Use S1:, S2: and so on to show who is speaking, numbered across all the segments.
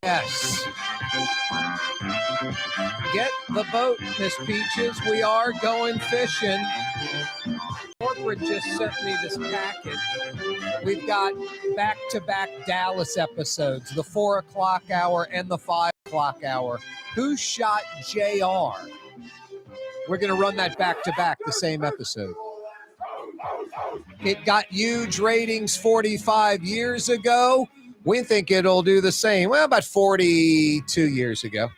S1: Yes. Get the boat, Miss Peaches. We are going fishing. Corporate just sent me this package. We've got back-to-back Dallas episodes, the 4 o'clock hour and the 5 o'clock hour. Who Shot JR? We're going to run that back-to-back, the same episode. It got huge ratings 45 years ago. We think it'll do the same. Well, about 42 years ago.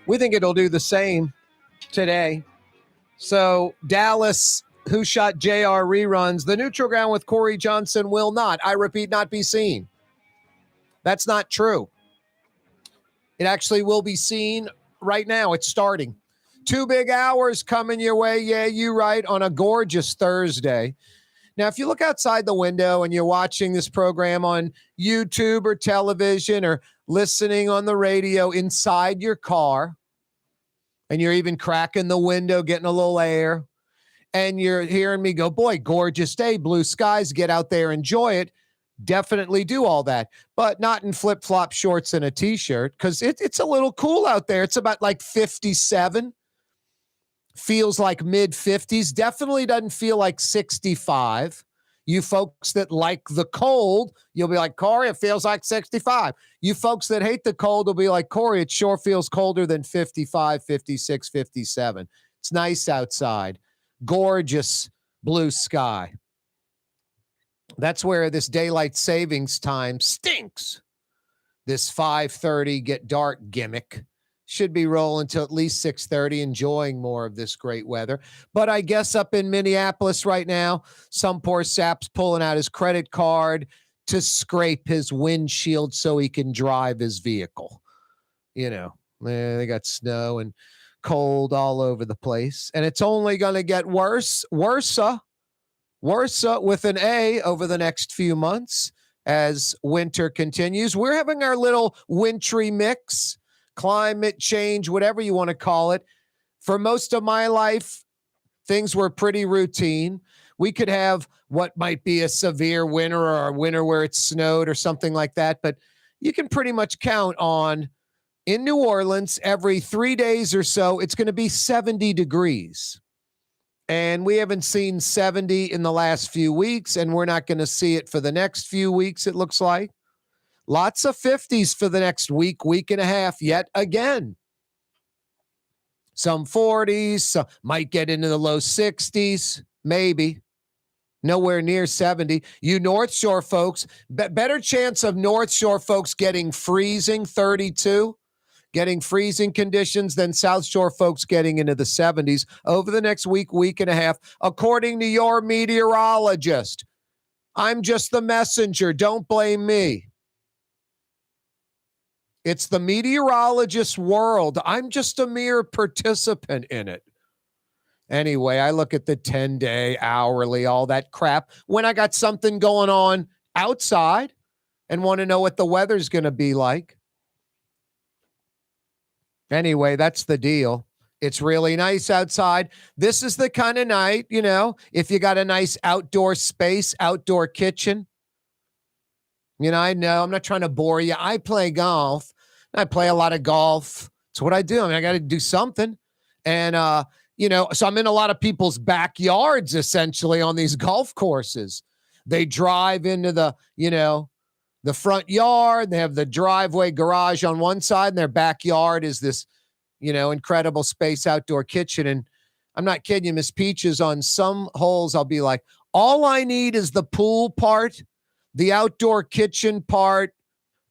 S1: We think it'll do the same today. So Dallas, Who Shot JR reruns. The Neutral Ground with Corey Johnson will not, I repeat, not be seen. That's not true. It actually will be seen right now. It's starting. 2 big hours coming your way. Yeah, you right, on a gorgeous Thursday. Now, if you look outside the window and you're watching this program on YouTube or television or listening on the radio inside your car, and you're even cracking the window, getting a little air, and you're hearing me go, boy, gorgeous day, blue skies, get out there, enjoy it, definitely do all that, but not in flip-flop shorts and a T-shirt, because it's a little cool out there. It's about like 57. Feels like mid-50s. Definitely doesn't feel like 65. You folks that like the cold, you'll be like, Corey, it feels like 65. You folks that hate the cold will be like, Corey, it sure feels colder than 55, 56, 57. It's nice outside. Gorgeous blue sky. That's where this daylight savings time stinks. This 5:30 get dark gimmick should be rolling till at least 6:30, enjoying more of this great weather. But I guess up in Minneapolis right now, some poor sap's pulling out his credit card to scrape his windshield so he can drive his vehicle. You know, they got snow and cold all over the place. And it's only going to get worse with an A over the next few months as winter continues. We're having our little wintry mix, climate change, whatever you want to call it. For most of my life, things were pretty routine. We could have what might be a severe winter or a winter where it snowed or something like that, but you can pretty much count on, in New Orleans, every 3 days or so, it's going to be 70 degrees. And we haven't seen 70 in the last few weeks, and we're not going to see it for the next few weeks, it looks like. Lots of 50s for the next week and a half yet again. Some 40s, some might get into the low 60s, maybe. Nowhere near 70. You North Shore folks, better chance of North Shore folks getting freezing, 32, getting freezing conditions than South Shore folks getting into the 70s over the next week and a half, according to your meteorologist. I'm just the messenger. Don't blame me. It's the meteorologist's world. I'm just a mere participant in it. Anyway, I look at the 10-day, hourly, all that crap when I got something going on outside and want to know what the weather's going to be like. Anyway, that's the deal. It's really nice outside. This is the kind of night, you know, if you got a nice outdoor space, outdoor kitchen. You know, I know I'm not trying to bore you. I play golf. I play a lot of golf. It's what I do. I mean, I got to do something. And, you know, so I'm in a lot of people's backyards, essentially, on these golf courses. They drive into the, you know, the front yard. They have the driveway garage on one side, and their backyard is this, you know, incredible space outdoor kitchen. And I'm not kidding you, Miss Peaches, on some holes, I'll be like, all I need is the pool part, the outdoor kitchen part,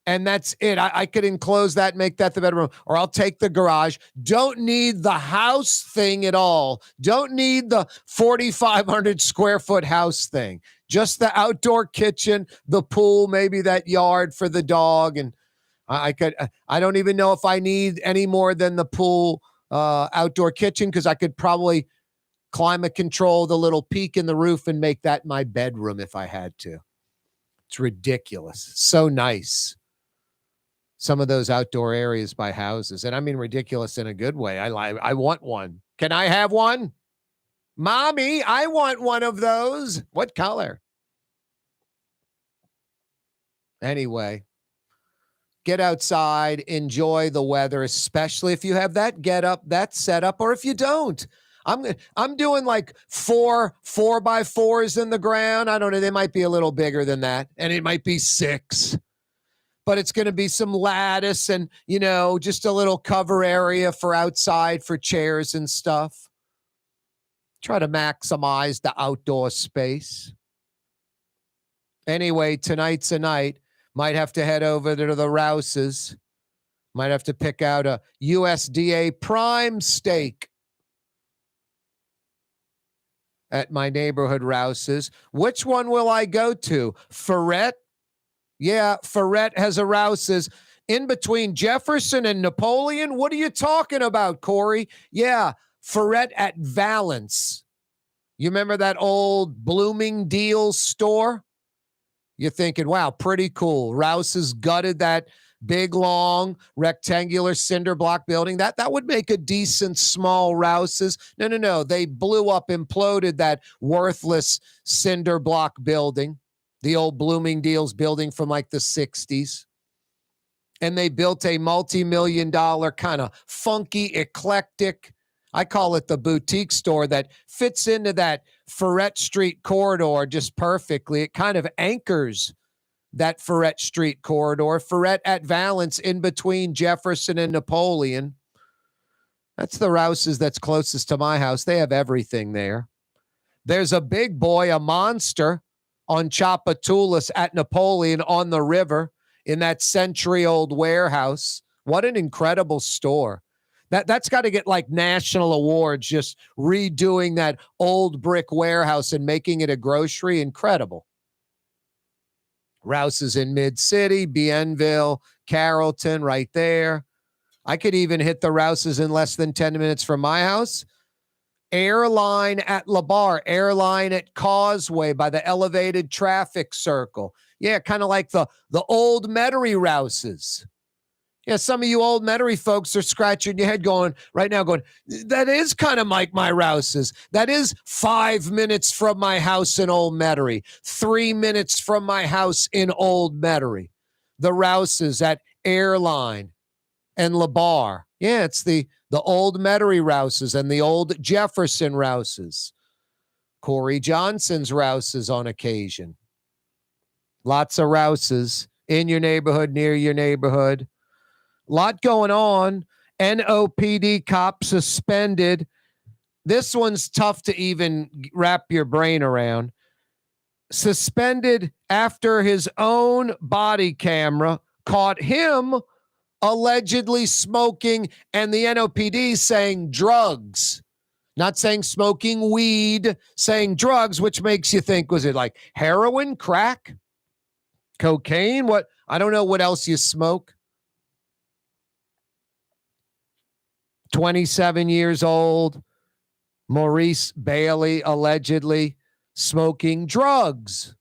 S1: and that's it. I could enclose that, make that the bedroom, or I'll take the garage. Don't need the house thing at all. Don't need the 4,500 square foot house thing. Just the outdoor kitchen, the pool, maybe that yard for the dog. And I don't even know if I need any more than the pool, outdoor kitchen, because I could probably climate control the little peak in the roof and make that my bedroom if I had to. It's ridiculous. So nice. Some of those outdoor areas by houses. And I mean ridiculous in a good way. I want one. Can I have one? Mommy, I want one of those. What color? Anyway, get outside, enjoy the weather, especially if you have that get up, that setup, or if you don't. I'm doing like four by fours in the ground. I don't know. They might be a little bigger than that, and it might be 6. But it's going to be some lattice and, just a little cover area for outside for chairs and stuff. Try to maximize the outdoor space. Anyway, tonight's a night. Might have to head over to the Rouses. Might have to pick out a USDA prime steak at my neighborhood Rouses. Which one will I go to? Ferret? Yeah, Ferret has a Rouses. In between Jefferson and Napoleon? What are you talking about, Corey? Yeah, Ferret at Valence. You remember that old Blooming Deals store? You're thinking, wow, pretty cool. Rouse's gutted that big, long, rectangular cinder block building. That would make a decent small Rouse's. No. They blew up, imploded that worthless cinder block building, the old Blooming Deals building from like the 60s. And they built a multi-million-dollar kind of funky, eclectic, I call it the boutique store that fits into that Ferret Street corridor just perfectly. It kind of anchors that Ferret Street corridor. Ferret at Valence in between Jefferson and Napoleon. That's the Rouses that's closest to my house. They have everything there. There's a big boy, a monster, on Tchoupitoulas at Napoleon on the river in that century-old warehouse. What an incredible store. That's got to get like national awards, just redoing that old brick warehouse and making it a grocery. Incredible. Rouse's in Mid-City, Bienville, Carrollton, right there. I could even hit the Rouse's in less than 10 minutes from my house. Airline at LaBar, Airline at Causeway by the elevated traffic circle. Yeah, kind of like the old Metairie Rouse's. Yeah, some of you old Metairie folks are scratching your head right now going, that is kind of like my Rouse's. That is 5 minutes from my house in Old Metairie, 3 minutes from my house in Old Metairie. The Rouse's at Airline and LaBar. Yeah, it's the old Metairie Rouse's and the old Jefferson Rouse's. Corey Johnson's Rouse's on occasion. Lots of Rouse's in your neighborhood, near your neighborhood. Lot going on. NOPD cop suspended. This one's tough to even wrap your brain around. Suspended after his own body camera caught him allegedly smoking, and the NOPD saying drugs. Not saying smoking weed, saying drugs, which makes you think, was it like heroin, crack, cocaine? What? I don't know what else you smoke. 27 years old, Maurice Bailey, allegedly smoking drugs.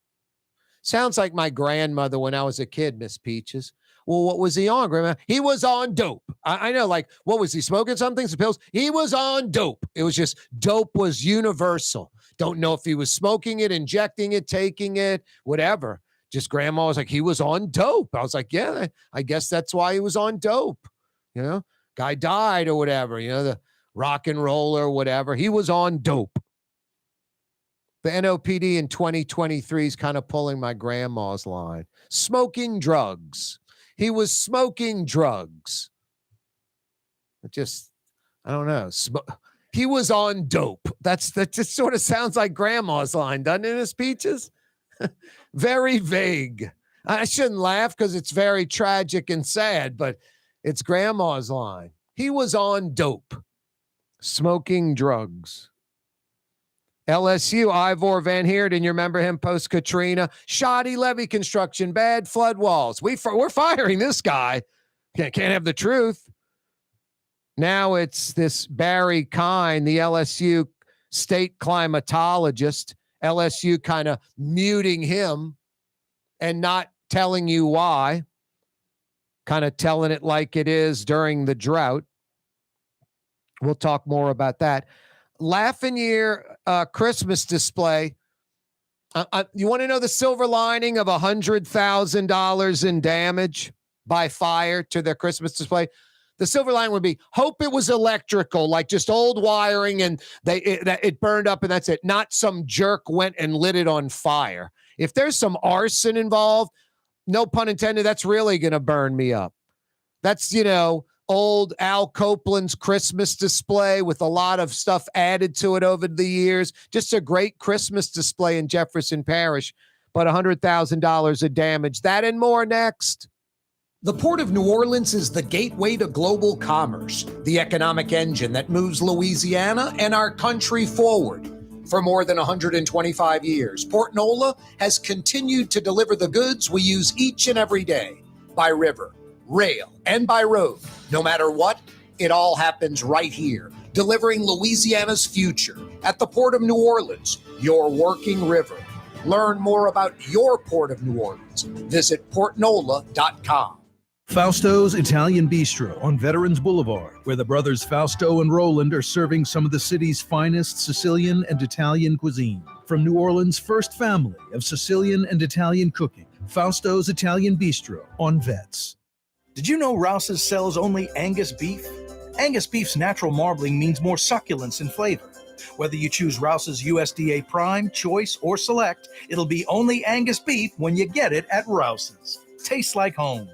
S1: Sounds like my grandmother when I was a kid, Miss Peaches. Well, what was he on, Grandma? He was on dope. I know, like, what was he smoking? Something, some pills? He was on dope. It was just, dope was universal. Don't know if he was smoking it, injecting it, taking it, whatever. Just Grandma was like, he was on dope. I was like, yeah, I guess that's why he was on dope. Guy died or whatever, the rock and roller or whatever. He was on dope. The NOPD in 2023 is kind of pulling my grandma's line. Smoking drugs. He was smoking drugs. I don't know. He was on dope. That just sort of sounds like grandma's line, doesn't it, Miss Peaches? Very vague. I shouldn't laugh because it's very tragic and sad, but it's grandma's line. He was on dope, smoking drugs. LSU, Ivor Van Heerden, you remember him post-Katrina? Shoddy levee construction, bad flood walls. We're firing this guy. Can't have the truth. Now it's this Barry Kine, the LSU state climatologist. LSU kind of muting him and not telling you why. Kind of telling it like it is during the drought. We'll talk more about that. Lafreniere Christmas display You want to know the silver lining of $100,000 in damage by fire to their Christmas display? The silver lining would be, hope it was electrical, like just old wiring and it burned up and that's it. Not some jerk went and lit it on fire. If there's some arson involved, no pun intended, that's really going to burn me up. That's, old Al Copeland's Christmas display with a lot of stuff added to it over the years. Just a great Christmas display in Jefferson Parish, but $100,000 of damage. That and more next. The Port of New Orleans is the gateway to global commerce, the economic engine that moves Louisiana and our country forward. For more than 125 years, Port Nola has continued to deliver the goods we use each and every day by river, rail, and by road. No matter what, it all happens right here, delivering Louisiana's future at the Port of New Orleans, your working river. Learn more about your Port of New Orleans. Visit portnola.com.
S2: Fausto's Italian Bistro on Veterans Boulevard, where the brothers Fausto and Roland are serving some of the city's finest Sicilian and Italian cuisine. From New Orleans' first family of Sicilian and Italian cooking, Fausto's Italian Bistro on Vets.
S3: Did you know Rouse's sells only Angus beef? Angus beef's natural marbling means more succulence and flavor. Whether you choose Rouse's USDA Prime, Choice, or Select, it'll be only Angus beef when you get it at Rouse's. Tastes like home.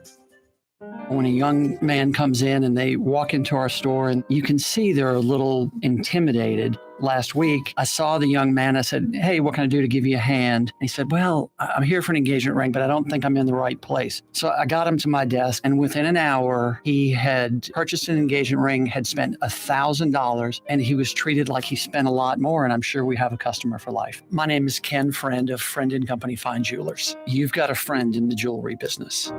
S4: When a young man comes in and they walk into our store and you can see they're a little intimidated. Last week, I saw the young man. I said, "Hey, what can I do to give you a hand?" And he said, "Well, I'm here for an engagement ring, but I don't think I'm in the right place." So I got him to my desk, and within an hour, he had purchased an engagement ring, had spent $1,000, and he was treated like he spent a lot more, and I'm sure we have a customer for life. My name is Ken Friend of Friend & Company Fine Jewelers. You've got a friend in the jewelry business.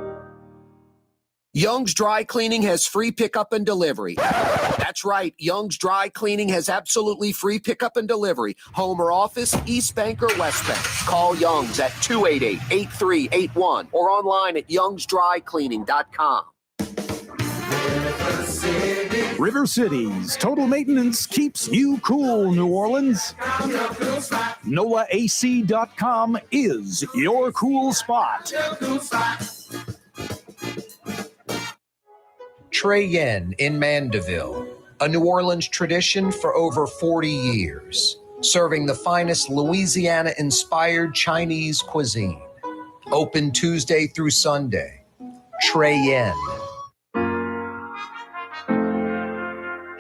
S1: Young's Dry Cleaning has free pickup and delivery. That's right. Young's Dry Cleaning has absolutely free pickup and delivery. Home or office, East Bank or West Bank. Call Young's at 288-8381 or online at youngsdrycleaning.com.
S5: River Cities Total Maintenance keeps you cool, New Orleans. NOLAAC.com is your cool spot.
S1: Trey Yen in Mandeville, a New Orleans tradition for over 40 years, serving the finest Louisiana-inspired Chinese cuisine. Open Tuesday through Sunday. Trey Yen.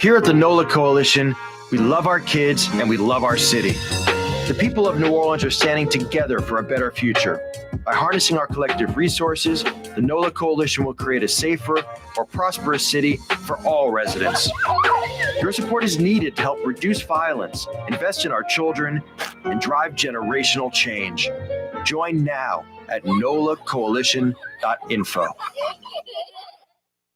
S6: Here at the NOLA Coalition, we love our kids and we love our city. The people of New Orleans are standing together for a better future. By harnessing our collective resources, the NOLA Coalition will create a safer, more prosperous city for all residents. Your support is needed to help reduce violence, invest in our children, and drive generational change. Join now at nolacoalition.info.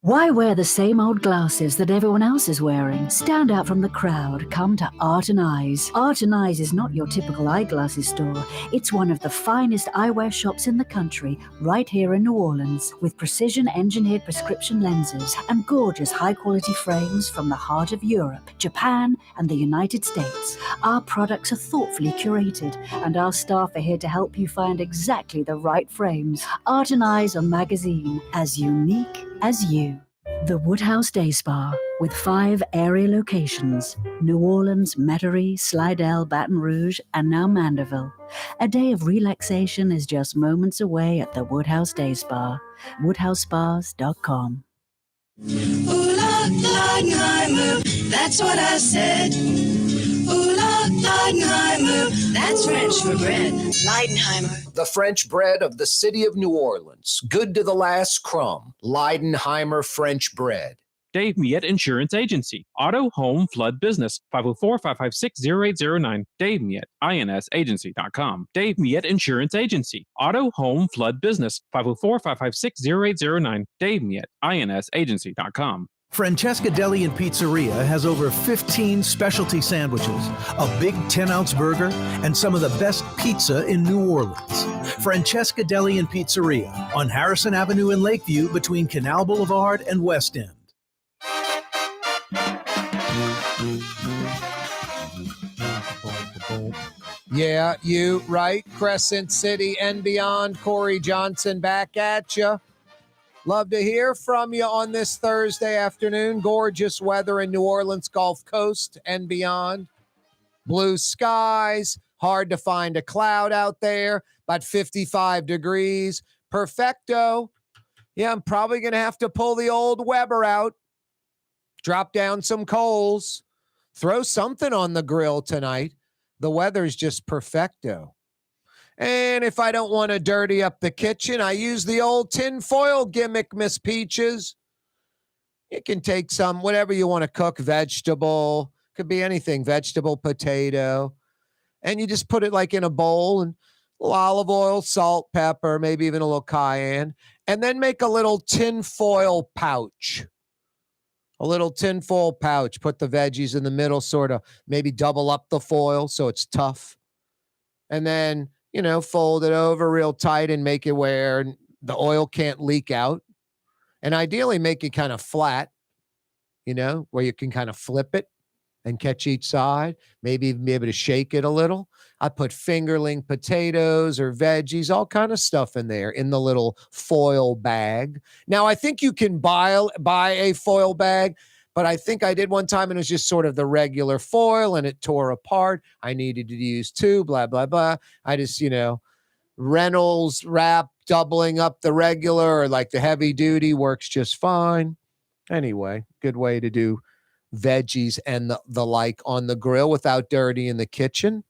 S7: Why wear the same old glasses that everyone else is wearing? Stand out from the crowd. Come to Art and Eyes. Art and Eyes is not your typical eyeglasses store. It's one of the finest eyewear shops in the country, right here in New Orleans, with precision-engineered prescription lenses and gorgeous high-quality frames from the heart of Europe, Japan, and the United States. Our products are thoughtfully curated, and our staff are here to help you find exactly the right frames. Art and Eyes on magazine, as unique as you. The Woodhouse Day Spa, with 5 area locations: New Orleans, Metairie, Slidell, Baton Rouge, and now Mandeville. A day of relaxation is just moments away at the Woodhouse Day Spa. WoodhouseSpas.com.
S8: Ooh, Leidenheimer, that's what I said. Ooh, Leidenheimer, that's French for bread. Leidenheimer.
S1: The French bread of the city of New Orleans. Good to the last crumb. Leidenheimer French bread.
S9: Dave Miette Insurance Agency. Auto, home, flood, business. 504-556-0809. Dave Miette, INSagency.com. Dave Miette Insurance Agency. Auto, home, flood, business. 504-556-0809. Dave Miette, INSagency.com.
S2: Francesca Deli and Pizzeria has over 15 specialty sandwiches, a big 10-ounce burger, and some of the best pizza in New Orleans. Francesca Deli and Pizzeria on Harrison Avenue in Lakeview between Canal Boulevard and West End.
S1: Yeah, you right. Crescent City and beyond. Corey Johnson back at you. Love to hear from you on this Thursday afternoon. Gorgeous weather in New Orleans, Gulf Coast and beyond. Blue skies. Hard to find a cloud out there. About 55 degrees. Perfecto. Yeah, I'm probably going to have to pull the old Weber out. Drop down some coals. Throw something on the grill tonight. The weather's just perfecto. And if I don't want to dirty up the kitchen, I use the old tin foil gimmick, Miss Peaches. You can take some, whatever you want to cook, vegetable, could be anything, vegetable, potato, and you just put it like in a bowl and a little olive oil, salt, pepper, maybe even a little cayenne, and then make a little tin foil pouch. A little tin foil pouch. Put the veggies in the middle, sort of maybe double up the foil so it's tough. And then, fold it over real tight and make it where the oil can't leak out. And ideally make it kind of flat, where you can kind of flip it and catch each side. Maybe even be able to shake it a little. I put fingerling potatoes or veggies, all kind of stuff in there in the little foil bag. Now, I think you can buy a foil bag, but I think I did one time and it was just sort of the regular foil and it tore apart. I needed to use two, blah, blah, blah. I just, Reynolds wrap, doubling up the regular or like the heavy duty works just fine. Anyway, good way to do veggies and the like on the grill without dirty in the kitchen.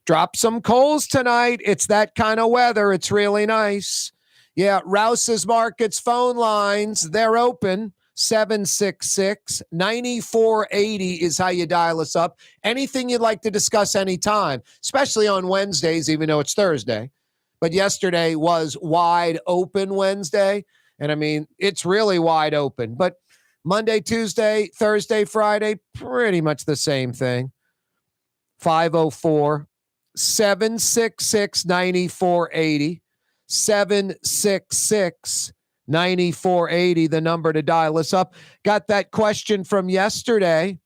S1: Drop some coals tonight. It's that kind of weather. It's really nice. Yeah, Rouse's Markets phone lines, they're open. 766-9480 is how you dial us up. Anything you'd like to discuss anytime, especially on Wednesdays, even though it's Thursday. But yesterday was wide open Wednesday. And I mean, it's really wide open. But Monday, Tuesday, Thursday, Friday, pretty much the same thing. 504-766-9480. 766-9480, the number to dial us up. Got that question from yesterday.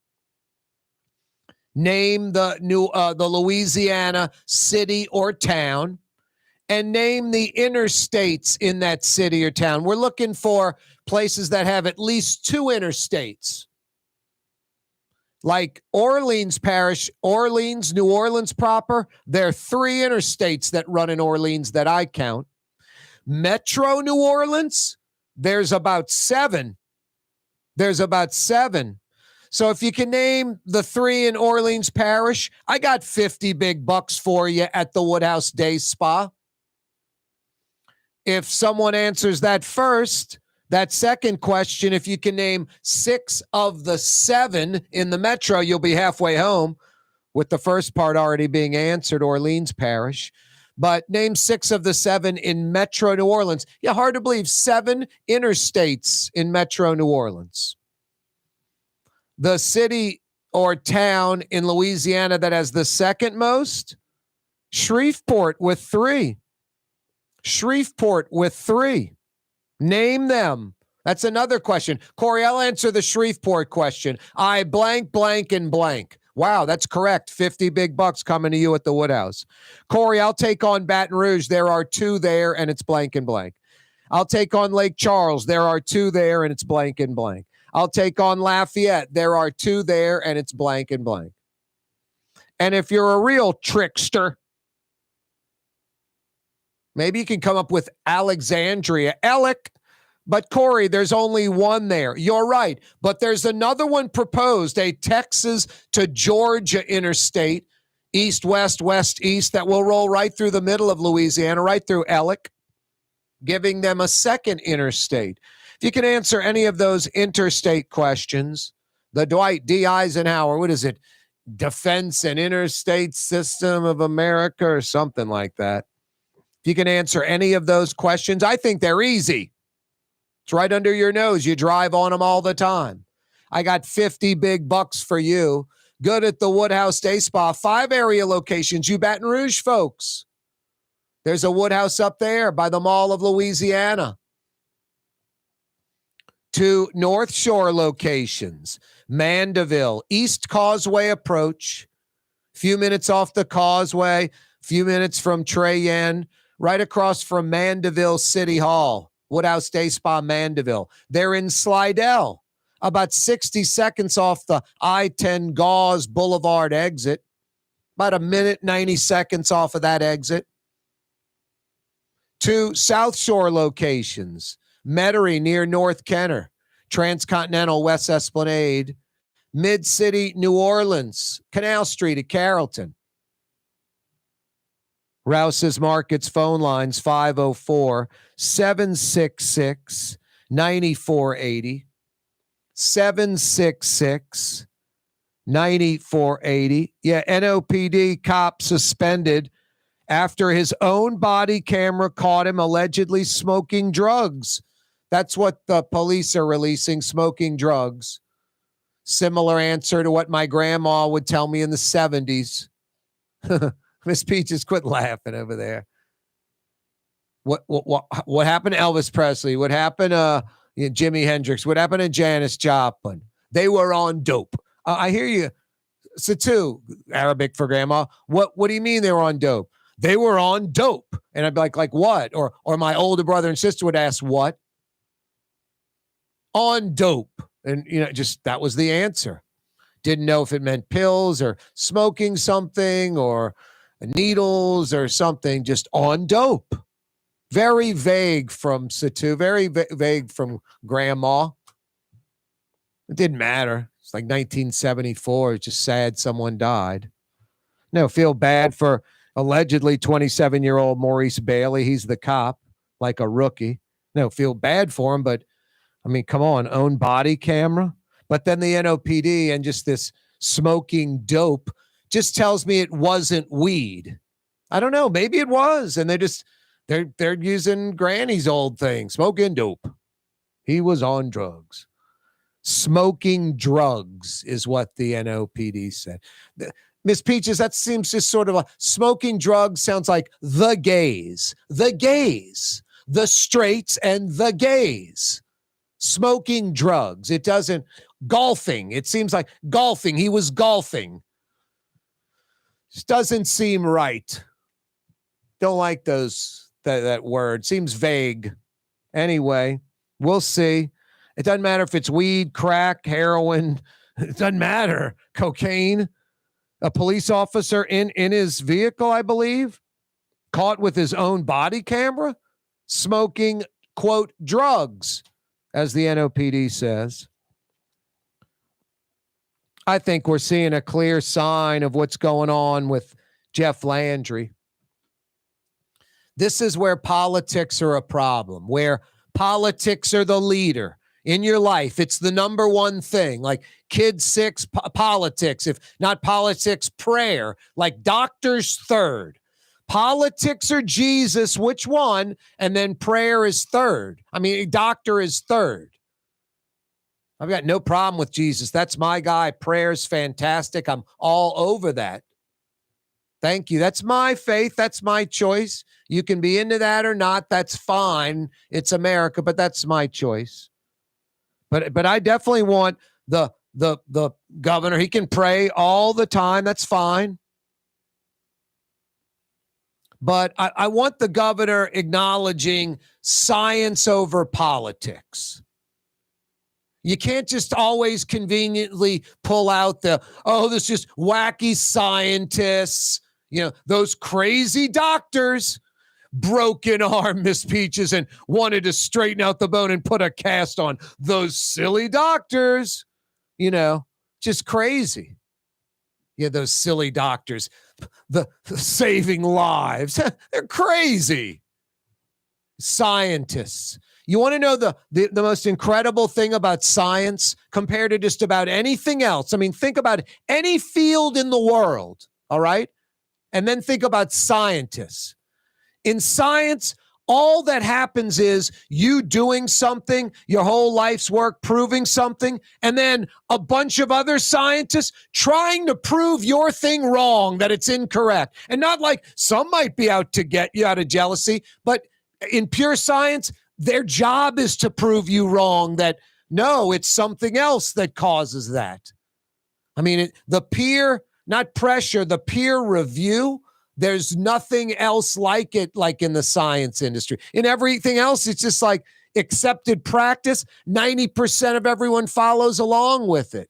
S1: Name the Louisiana city or town and name the interstates in that city or town. We're looking for places that have at least two interstates. Like Orleans Parish, Orleans, New Orleans proper, there are three interstates that run in Orleans that I count. Metro New Orleans, there's about seven. So if you can name the three in Orleans Parish, I got 50 big bucks for you at the Woodhouse Day Spa. If someone answers that first, that second question, if you can name 6 of the 7 in the Metro, you'll be halfway home with the first part already being answered, Orleans Parish. But name 6 of the 7 in Metro New Orleans. Yeah, hard to believe 7 interstates in Metro New Orleans. The city or town in Louisiana that has the second most, Shreveport with 3. Name them. That's another question. Corey, I'll answer the Shreveport question. I blank, blank, and blank. Wow, that's correct. 50 big bucks coming to you at the Woodhouse. Corey, I'll take on Baton Rouge. There are 2 there, and it's blank and blank. I'll take on Lake Charles. There are 2 there, and it's blank and blank. I'll take on Lafayette. There are 2 there, and it's blank and blank. And if you're a real trickster, maybe you can come up with Alexandria. But Corey, there's only 1 there. You're right. But there's another one proposed, a Texas to Georgia interstate, east-west, west-east, that will roll right through the middle of Louisiana, right through Ellick, giving them a second interstate. If you can answer any of those interstate questions, the Dwight D. Eisenhower, what is it? Defense and Interstate System of America or something like that. If you can answer any of those questions, I think they're easy. It's right under your nose. You drive on them all the time. I got 50 big bucks for you. Good at the Woodhouse Day Spa. 5 area locations. You Baton Rouge folks. There's a Woodhouse up there by the Mall of Louisiana. 2 North Shore locations. Mandeville, East Causeway Approach, Few minutes off the causeway, few minutes from Trey Yen, right across from Mandeville City Hall, Woodhouse Day Spa, Mandeville. They're in Slidell, about 60 seconds off the I-10 Gauze Boulevard exit, about a minute, 90 seconds off of that exit. 2 South Shore locations, Metairie near North Kenner, Transcontinental West Esplanade, Mid-City, New Orleans, Canal Street at Carrollton. Rouse's Markets phone lines 504-766-9480. 766-9480. Yeah, NOPD cop suspended after his own body camera caught him allegedly smoking drugs. That's what the police are releasing, smoking drugs. Similar answer to what my grandma would tell me in the 70s. Miss Peaches, quit laughing over there. What happened to Elvis Presley? What happened to Jimi Hendrix? What happened to Janis Joplin? They were on dope. I hear you. Satu, Arabic for grandma. What do you mean they were on dope? They were on dope. And I'd be like what? Or my older brother and sister would ask, what? On dope. And, just that was the answer. Didn't know if it meant pills or smoking something or needles or something, just on dope. Very vague from Satu, very vague from grandma. It didn't matter. It's like 1974. It's just sad someone died. No, feel bad for allegedly 27-year-old Maurice Bailey. He's the cop, like a rookie. No, feel bad for him, but I mean, come on, own body camera. But then the NOPD and just this smoking dope just tells me it wasn't weed. I don't know. Maybe it was. And they're using Granny's old thing, smoking dope. He was on drugs. Smoking drugs is what the NOPD said. Miss Peaches, that seems just sort of smoking drugs sounds like the gays, the straights and the gays. Smoking drugs. It doesn't. Golfing. It seems like golfing. He was golfing. Just doesn't seem right. Don't like that word. Seems vague. Anyway, we'll see. It doesn't matter if it's weed, crack, heroin. It doesn't matter. Cocaine. A police officer in his vehicle, I believe, caught with his own body camera, smoking, quote, drugs, as the NOPD says. I think we're seeing a clear sign of what's going on with Jeff Landry. This is where politics are a problem, where politics are the leader in your life. It's the number one thing, like kids 6, politics. If not politics, prayer, like doctors third. Politics or Jesus, which one? And then prayer is third. I mean, doctor is third. I've got no problem with Jesus. That's my guy. Prayer's fantastic. I'm all over that. Thank you. That's my faith. That's my choice. You can be into that or not. That's fine. It's America, but that's my choice. But I definitely want the governor. He can pray all the time. That's fine. But I want the governor acknowledging science over politics. You can't just always conveniently pull out this just wacky scientists, those crazy doctors, broken arm, Miss Peaches, and wanted to straighten out the bone and put a cast on. Those silly doctors, just crazy. Yeah, those silly doctors, the saving lives. They're crazy. Scientists. You want to know the most incredible thing about science compared to just about anything else? I mean, think about any field in the world, all right? And then think about scientists. In science, all that happens is you doing something, your whole life's work proving something, and then a bunch of other scientists trying to prove your thing wrong, that it's incorrect. And not like some might be out to get you out of jealousy, but in pure science, their job is to prove you wrong, that no, it's something else that causes that. I mean, the peer not pressure, the peer review. There's nothing else like it, like in the science industry. In everything else, it's just like accepted practice. 90% of everyone follows along with it.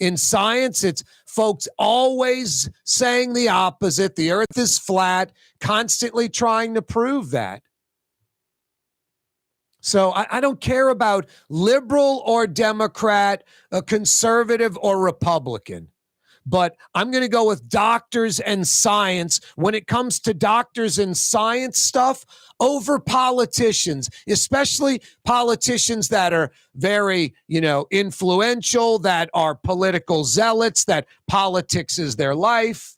S1: In science, it's folks always saying the opposite. The earth is flat, constantly trying to prove that. So I don't care about liberal or Democrat, conservative or Republican. But I'm going to go with doctors and science when it comes to doctors and science stuff over politicians, especially politicians that are very, influential, that are political zealots, that politics is their life.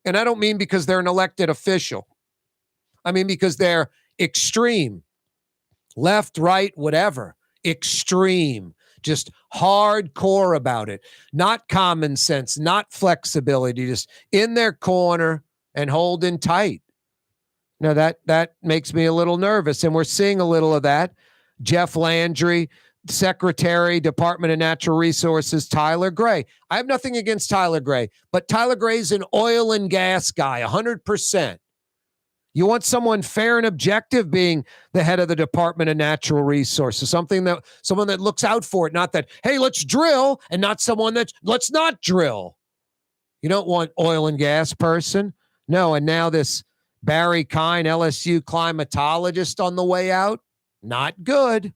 S1: And I don't mean because they're an elected official. I mean because they're extreme, left, right, whatever, extreme. Just hardcore about it. Not common sense, not flexibility, just in their corner and holding tight. Now that makes me a little nervous, and we're seeing a little of that. Jeff Landry, Secretary, Department of Natural Resources, Tyler Gray. I have nothing against Tyler Gray, but Tyler Gray's an oil and gas guy, 100%. You want someone fair and objective being the head of the Department of Natural Resources, someone that looks out for it, not that, hey, let's drill, and not someone that let's not drill. You don't want oil and gas person. No, and now this Barry Kine, LSU climatologist on the way out, not good.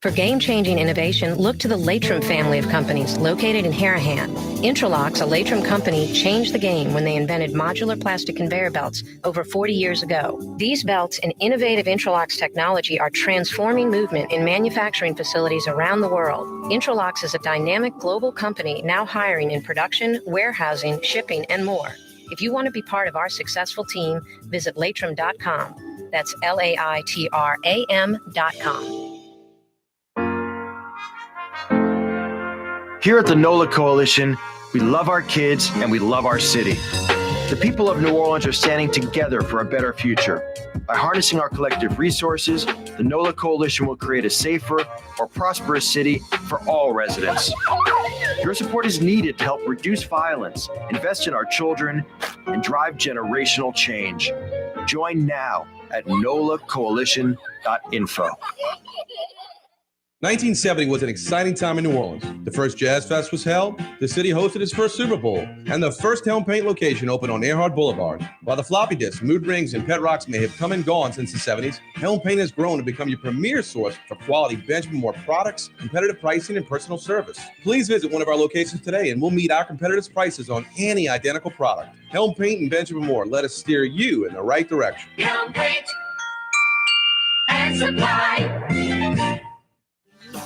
S10: For game-changing innovation, look to the Latrim family of companies located in Harahan. Intralocks, a Latrim company, changed the game when they invented modular plastic conveyor belts over 40 years ago. These belts and innovative Intralocks technology are transforming movement in manufacturing facilities around the world. Intralocks is a dynamic global company now hiring in production, warehousing, shipping, and more. If you want to be part of our successful team, visit Latrim.com. That's LAITRAM.com.
S6: Here at the NOLA Coalition, we love our kids and we love our city. The people of New Orleans are standing together for a better future. By harnessing our collective resources, the NOLA Coalition will create a safer, more prosperous city for all residents. Your support is needed to help reduce violence, invest in our children, and drive generational change. Join now at nolacoalition.info.
S11: 1970 was an exciting time in New Orleans. The first Jazz Fest was held, the city hosted its first Super Bowl, and the first Helm Paint location opened on Earhart Boulevard. While the floppy disks, mood rings, and pet rocks may have come and gone since the 70s, Helm Paint has grown to become your premier source for quality Benjamin Moore products, competitive pricing, and personal service. Please visit one of our locations today and we'll meet our competitors' prices on any identical product. Helm Paint and Benjamin Moore, let us steer you in the right direction.
S8: Helm Paint and Supply.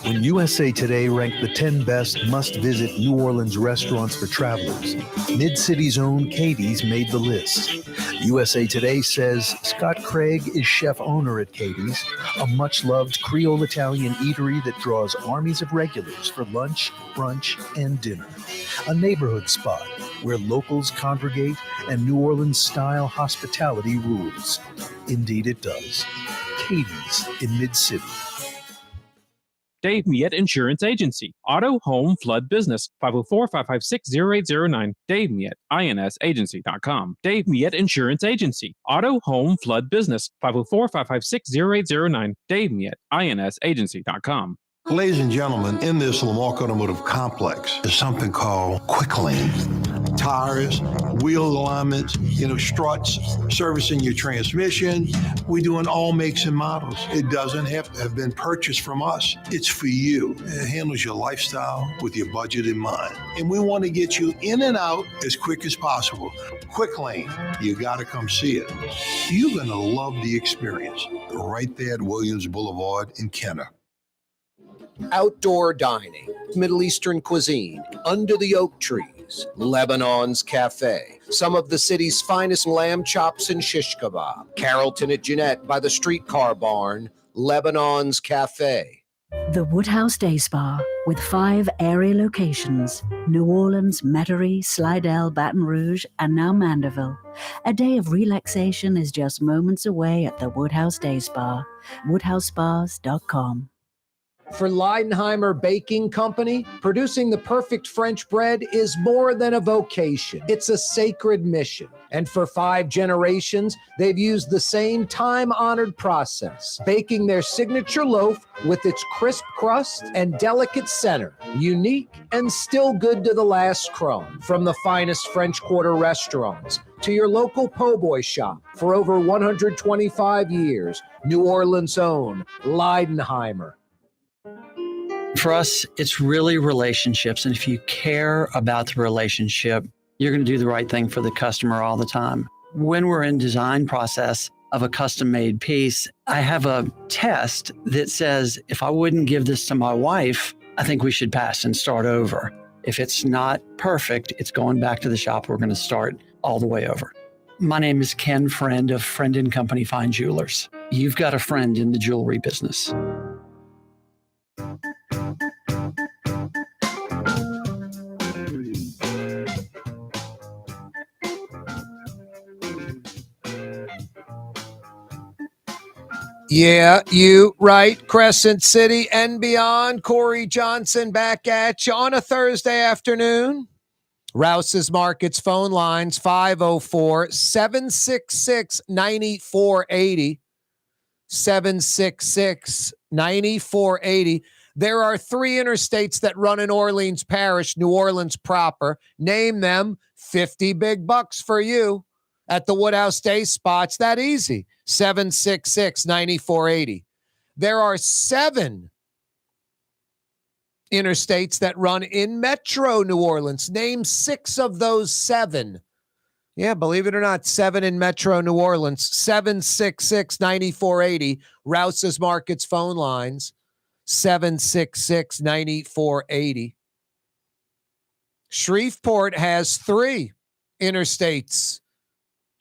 S2: When USA Today ranked the 10 best must-visit New Orleans restaurants for travelers, Mid-City's own Katie's made the list. USA Today says Scott Craig is chef-owner at Katie's, a much-loved Creole Italian eatery that draws armies of regulars for lunch, brunch, and dinner. A neighborhood spot where locals congregate and New Orleans-style hospitality rules. Indeed it does. Katie's in Mid-City.
S9: Dave Miette Insurance Agency. Auto, home, flood, business. 504-556-0809. Dave Miette, INSagency.com. Dave Miette Insurance Agency. Auto, home, flood, business. 504-556-0809. Dave Miette, INSagency.com.
S12: Ladies and gentlemen, in this Lamarck Automotive Complex is something called Quick Lane. Tires, wheel alignments, struts, servicing your transmission. We do in all makes and models. It doesn't have to have been purchased from us. It's for you. It handles your lifestyle with your budget in mind. And we want to get you in and out as quick as possible. Quick Lane, you got to come see it. You're going to love the experience. Right there at Williams Boulevard in Kenner.
S1: Outdoor dining, Middle Eastern cuisine, under the oak trees, Lebanon's Cafe, some of the city's finest lamb chops and shish kebab, Carrollton at Jeanette by the streetcar barn, Lebanon's Cafe.
S7: The Woodhouse Day Spa, with 5 area locations, New Orleans, Metairie, Slidell, Baton Rouge, and now Mandeville. A day of relaxation is just moments away at the Woodhouse Day Spa, woodhousespas.com.
S1: For Leidenheimer Baking Company, producing the perfect French bread is more than a vocation. It's a sacred mission. And for 5 generations, they've used the same time-honored process, baking their signature loaf with its crisp crust and delicate center, unique and still good to the last crumb. From the finest French Quarter restaurants to your local po' boy shop, for over 125 years, New Orleans' own Leidenheimer.
S4: For us, it's really relationships. And if you care about the relationship, you're going to do the right thing for the customer all the time. When we're in design process of a custom made piece, I have a test that says, if I wouldn't give this to my wife, I think we should pass and start over. If it's not perfect, it's going back to the shop. We're going to start all the way over. My name is Ken Friend of Friend & Company Fine Jewelers. You've got a friend in the jewelry business.
S1: Yeah, you right. Crescent City and beyond. Corey Johnson back at you on a Thursday afternoon. Rouse's Markets phone lines 504-766-9480. 766-9480. There are 3 interstates that run in Orleans Parish, New Orleans proper. Name them. 50 big bucks for you at the Woodhouse Day spots. That easy. 766-9480. There are 7 interstates that run in Metro New Orleans. Name 6 of those 7. Yeah, believe it or not, 7 in Metro New Orleans. 766-9480. Rouse's Markets phone lines. 766-9480. Shreveport has 3 interstates.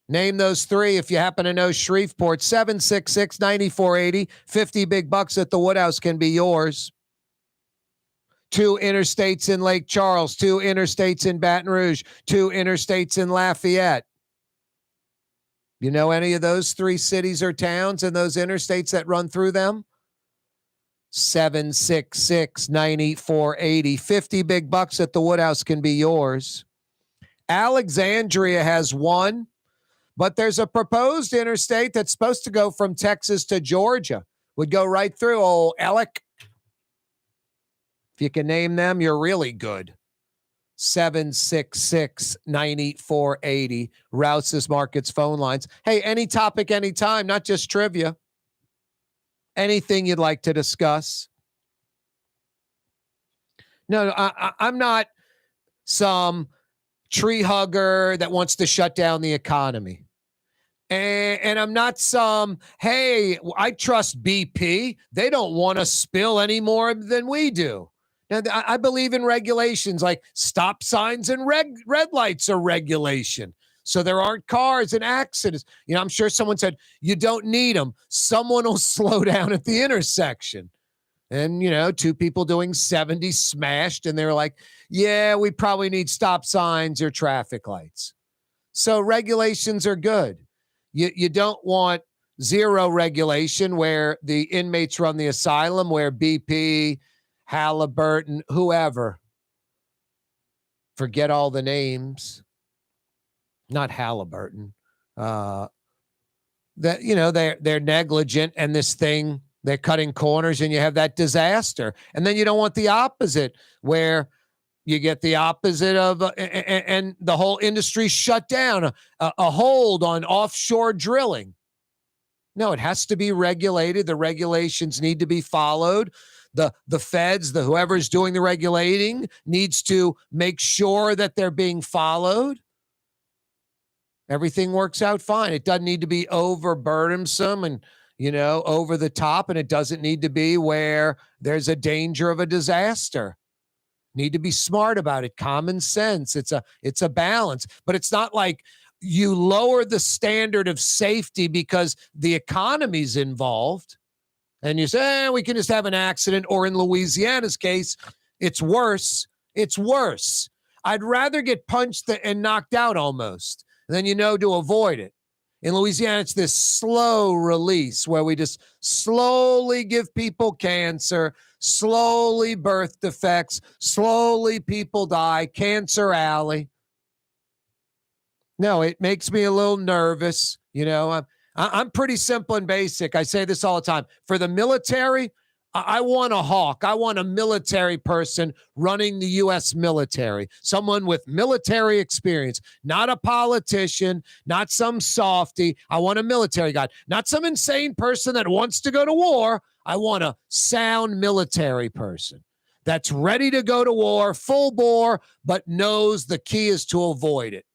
S1: Name those 3 if you happen to know Shreveport. 766-9480. 50 big bucks at the Woodhouse can be yours. 2 interstates in Lake Charles, 2 interstates in Baton Rouge, 2 interstates in Lafayette. You know any of those 3 cities or towns and those interstates that run through them? 766-9480. 50 big bucks at the Woodhouse can be yours. Alexandria has 1, but there's a proposed interstate that's supposed to go from Texas to Georgia. Would go right through old Ellick. If you can name them, you're really good. 766-9480. Rouse's Markets phone lines. Hey, any topic, anytime, not just trivia. Anything you'd like to discuss. No, I'm not some tree hugger that wants to shut down the economy. And I'm not some, hey, I trust BP. They don't want to spill any more than we do. Now, I believe in regulations like stop signs and red lights are regulation. So there aren't cars and accidents. You know, I'm sure someone said, you don't need them. Someone will slow down at the intersection. And, 2 people doing 70 smashed. And they're like, yeah, we probably need stop signs or traffic lights. So regulations are good. You don't want zero regulation where the inmates run the asylum, where BP, Halliburton, whoever, forget all the names, not Halliburton, that, they're negligent and this thing, they're cutting corners and you have that disaster. And then you don't want the opposite where you get the opposite of, and the whole industry shut down, a hold on offshore drilling. No, it has to be regulated. The regulations need to be followed. The feds, whoever's doing the regulating needs to make sure that they're being followed. Everything works out fine. It doesn't need to be overburdensome and, over the top, and it doesn't need to be where there's a danger of a disaster. Need to be smart about it. Common sense. It's a balance, but it's not like you lower the standard of safety because the economy's involved and you say, we can just have an accident. Or in Louisiana's case, it's worse. It's worse. I'd rather get punched and knocked out almost than, to avoid it. In Louisiana, it's this slow release where we just slowly give people cancer, slowly birth defects, slowly people die, Cancer Alley. No, it makes me a little nervous. I'm pretty simple and basic. I say this all the time. For the military, I want a hawk. I want a military person running the U.S. military, someone with military experience, not a politician, not some softy. I want a military guy, not some insane person that wants to go to war. I want a sound military person that's ready to go to war, full bore, but knows the key is to avoid it,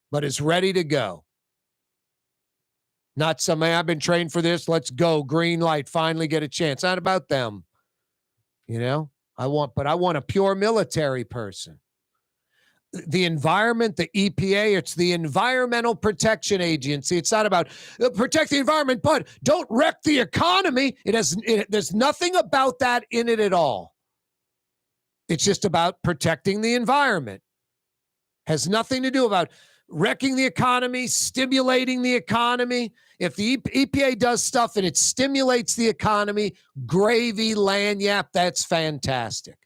S1: but is ready to go. Not somebody, I've been trained for this. Let's go. Green light. Finally get a chance. Not about them. I want a pure military person. The environment, the EPA, it's the Environmental Protection Agency. It's not about protect the environment, but don't wreck the economy. There's nothing about that in it at all. It's just about protecting the environment. Has nothing to do about wrecking the economy, stimulating the economy. If the EPA does stuff and it stimulates the economy, gravy, lanyap, that's fantastic.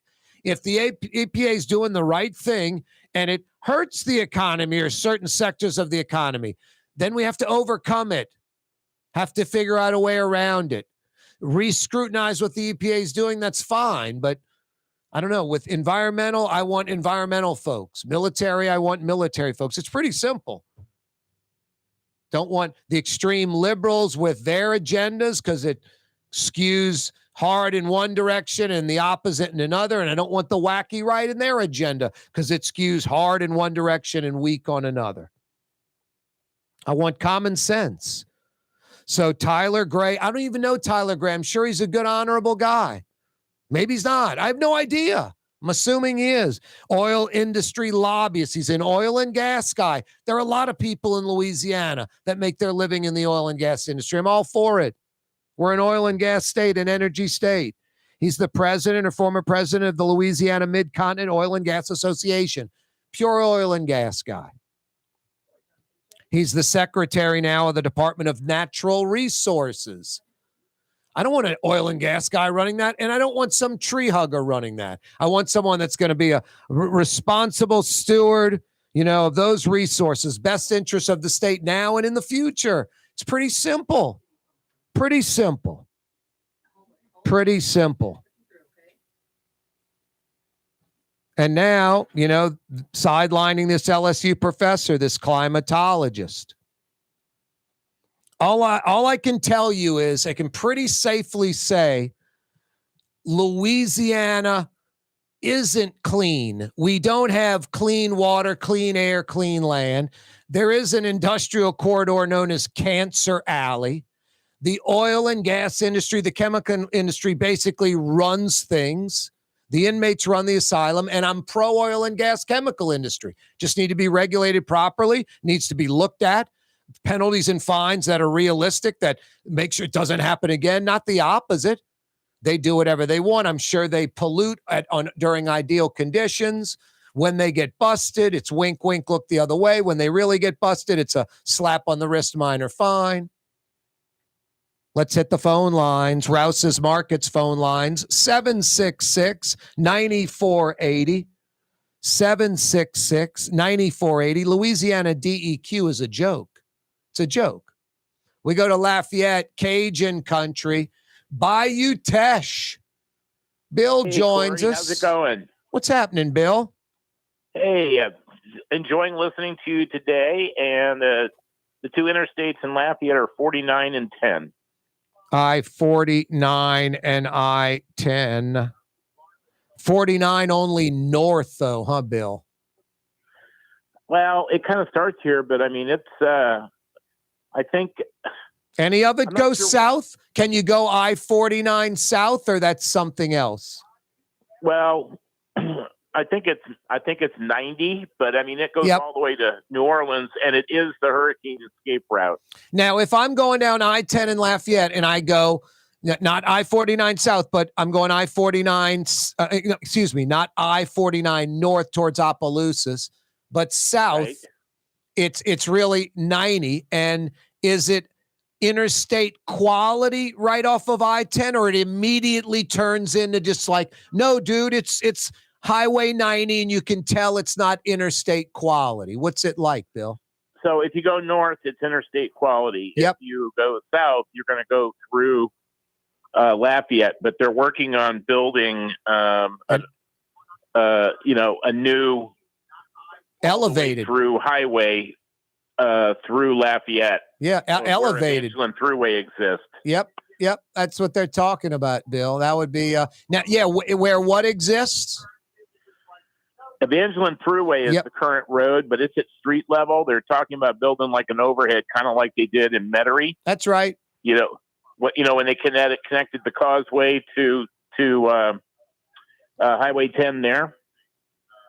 S1: If the EPA is doing the right thing and it hurts the economy or certain sectors of the economy, then we have to overcome it, have to figure out a way around it. Re-scrutinize what the EPA is doing, that's fine, but I don't know. With environmental, I want environmental folks. Military, I want military folks. It's pretty simple. Don't want the extreme liberals with their agendas because it skews hard in one direction and the opposite in another. And I don't want the wacky right in their agenda because it skews hard in one direction and weak on another. I want common sense. So Tyler Gray, I don't even know Tyler Gray. I'm sure he's a good, honorable guy. Maybe he's not. I have no idea. I'm assuming he is. Oil industry lobbyist. He's an oil and gas guy. There are a lot of people in Louisiana that make their living in the oil and gas industry. I'm all for it. We're an oil and gas state, an energy state. He's the president or former president of the Louisiana Mid-Continent Oil and Gas Association. Pure oil and gas guy. He's the secretary now of the Department of Natural Resources. I don't want an oil and gas guy running that, and I don't want some tree hugger running that. I want someone that's going to be a responsible steward, of those resources, best interests of the state now and in the future. It's pretty simple. Pretty simple. Pretty simple. And now, sidelining this LSU professor, this climatologist. All I can tell you is I can pretty safely say Louisiana isn't clean. We don't have clean water, clean air, clean land. There is an industrial corridor known as Cancer Alley. The oil and gas industry, the chemical industry basically runs things. The inmates run the asylum, and I'm pro oil and gas chemical industry. Just need to be regulated properly, needs to be looked at. Penalties and fines that are realistic, that make sure it doesn't happen again, not the opposite. They do whatever they want. I'm sure they pollute during ideal conditions. When they get busted, it's wink, wink, look the other way. When they really get busted, it's a slap on the wrist, minor fine. Let's hit the phone lines. Rouse's Markets phone lines, 766-9480. 766-9480. Louisiana DEQ is a joke. It's a joke. We go to Lafayette, Cajun country. Bayou Teche. Bill joins
S13: Corey,
S1: us.
S13: how's it going?
S1: What's happening, Bill?
S13: Hey, enjoying listening to you today. And the two interstates in Lafayette are 49 and 10.
S1: I-49 and I-10. 49 only north, though, huh, Bill?
S13: Well, it kind of starts here, but I mean, it's, I think.
S1: Any of it goes south? Can you go I-49 south, or that's something else?
S13: Well, I think it's 90, but I mean, it goes all the way to New Orleans, and it is the hurricane escape route.
S1: Now, if I'm going down I-10 in Lafayette and I go, not I-49 south, but I'm going I-49, not I-49 north towards Opelousas, but south, right. It's really 90. And is it interstate quality right off of I-10, or it immediately turns into just like, no, dude, it's Highway 90, and you can tell it's not interstate quality? What's it like, Bill?
S13: So if you go north, it's interstate quality.
S1: Yep.
S13: If you go south, you're going to go through Lafayette, but they're working on building, a new
S1: elevated
S13: through highway through Lafayette.
S1: Yeah, elevated.
S13: Where Thruway exists.
S1: Yep. That's what they're talking about, Bill. That would be now. Yeah, where what exists?
S13: Evangeline Thruway is the current road, but it's at street level. They're talking about building like an overhead, kind of like they did in Metairie.
S1: That's right.
S13: When they connected the causeway to Highway 10 there.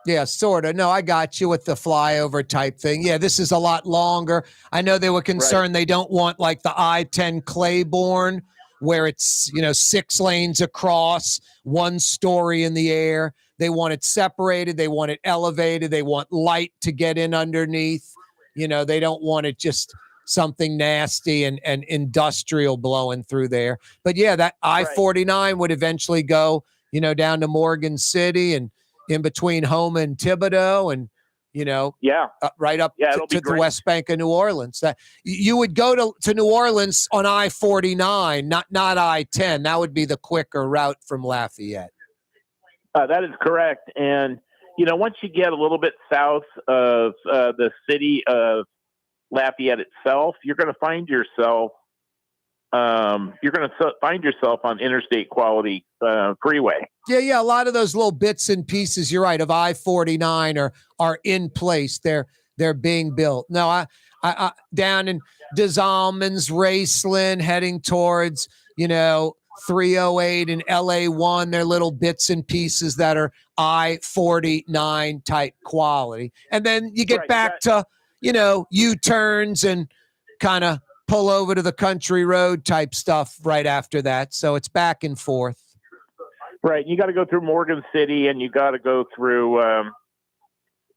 S1: Yeah, sort of. No, I got you with the flyover type thing. Yeah, this is a lot longer. I know they were concerned they don't want like the I-10 Claiborne where it's, 6 lanes across, 1 story in the air. They want it separated. They want it elevated. They want light to get in underneath. They don't want it just something nasty and industrial blowing through there. But yeah, that I-49 would eventually go, down to Morgan City and in between Houma and Thibodaux, and right up to the West Bank of New Orleans. That you would go to New Orleans on I-49, not I-10. That would be the quicker route from Lafayette.
S13: That is correct. And once you get a little bit south of the city of Lafayette itself, you're going to find yourself on interstate quality freeway.
S1: Yeah. A lot of those little bits and pieces, you're right, of I-49 are in place. They're being built. No, I down in Des Allemands, Raceland, heading towards 308 and LA1, they're little bits and pieces that are I-49 type quality. And then you get back to U-turns and kind of pull over to the country road type stuff right after that. So it's back and forth.
S13: Right. You got to go through Morgan City, and you got to go through,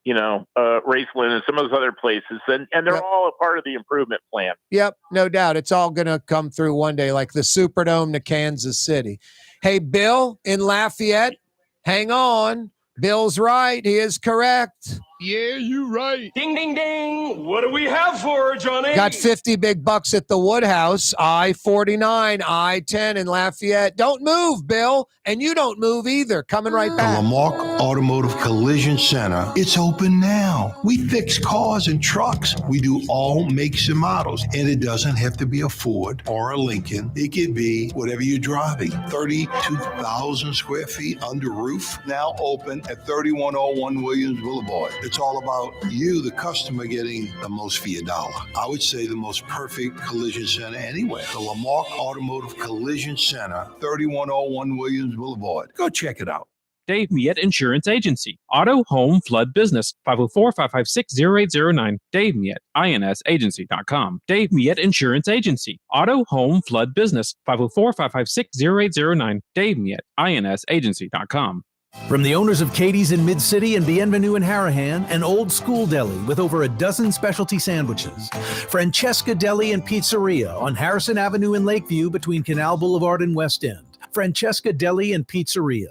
S13: Raceland and some of those other places. And they're all a part of the improvement plan.
S1: Yep. No doubt. It's all going to come through one day, like the Superdome to Kansas City. Hey, Bill in Lafayette, hang on. Bill's right. He is correct.
S5: Yeah, you right.
S14: Ding, ding, ding. What do we have for her, Johnny?
S1: Got 50 big bucks at the Woodhouse, I-49, I-10 in Lafayette. Don't move, Bill. And you don't move either. Coming right back.
S12: The Lamarck Automotive Collision Center. It's open now. We fix cars and trucks. We do all makes and models. And it doesn't have to be a Ford or a Lincoln. It could be whatever you're driving. 32,000 square feet under roof. Now open at 3101 Williams Boulevard. It's all about you, the customer, getting the most for your dollar. I would say the most perfect collision center anywhere. The Lamarck Automotive Collision Center, 3101 Williams Boulevard. Go check it out.
S9: Dave Miette Insurance Agency. Auto, home, flood, business. 504-556-0809. Dave Miette, INSagency.com. Dave Miette Insurance Agency. Auto, home, flood, business. 504-556-0809. Dave Miette, INSagency.com.
S2: From the owners of Katie's in Mid-City and Bienvenue in Harahan, an old school deli with over a dozen specialty sandwiches. Francesca Deli and Pizzeria on Harrison Avenue in Lakeview between Canal Boulevard and West End. Francesca Deli and Pizzeria.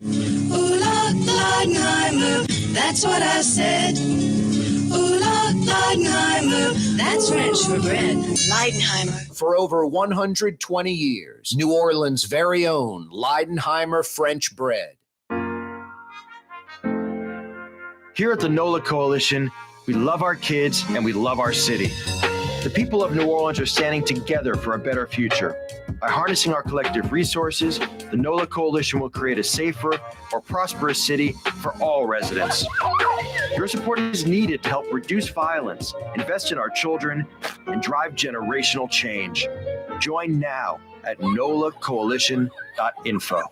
S8: Ooh, Leidenheimer, that's what I said. Ooh, Leidenheimer, that's French for bread. Leidenheimer.
S1: For over 120 years, New Orleans' very own Leidenheimer French bread.
S6: Here at the NOLA Coalition, we love our kids and we love our city. The people of New Orleans are standing together for a better future. By harnessing our collective resources, the NOLA Coalition will create a safer, more prosperous city for all residents. Your support is needed to help reduce violence, invest in our children, and drive generational change. Join now at nolacoalition.info.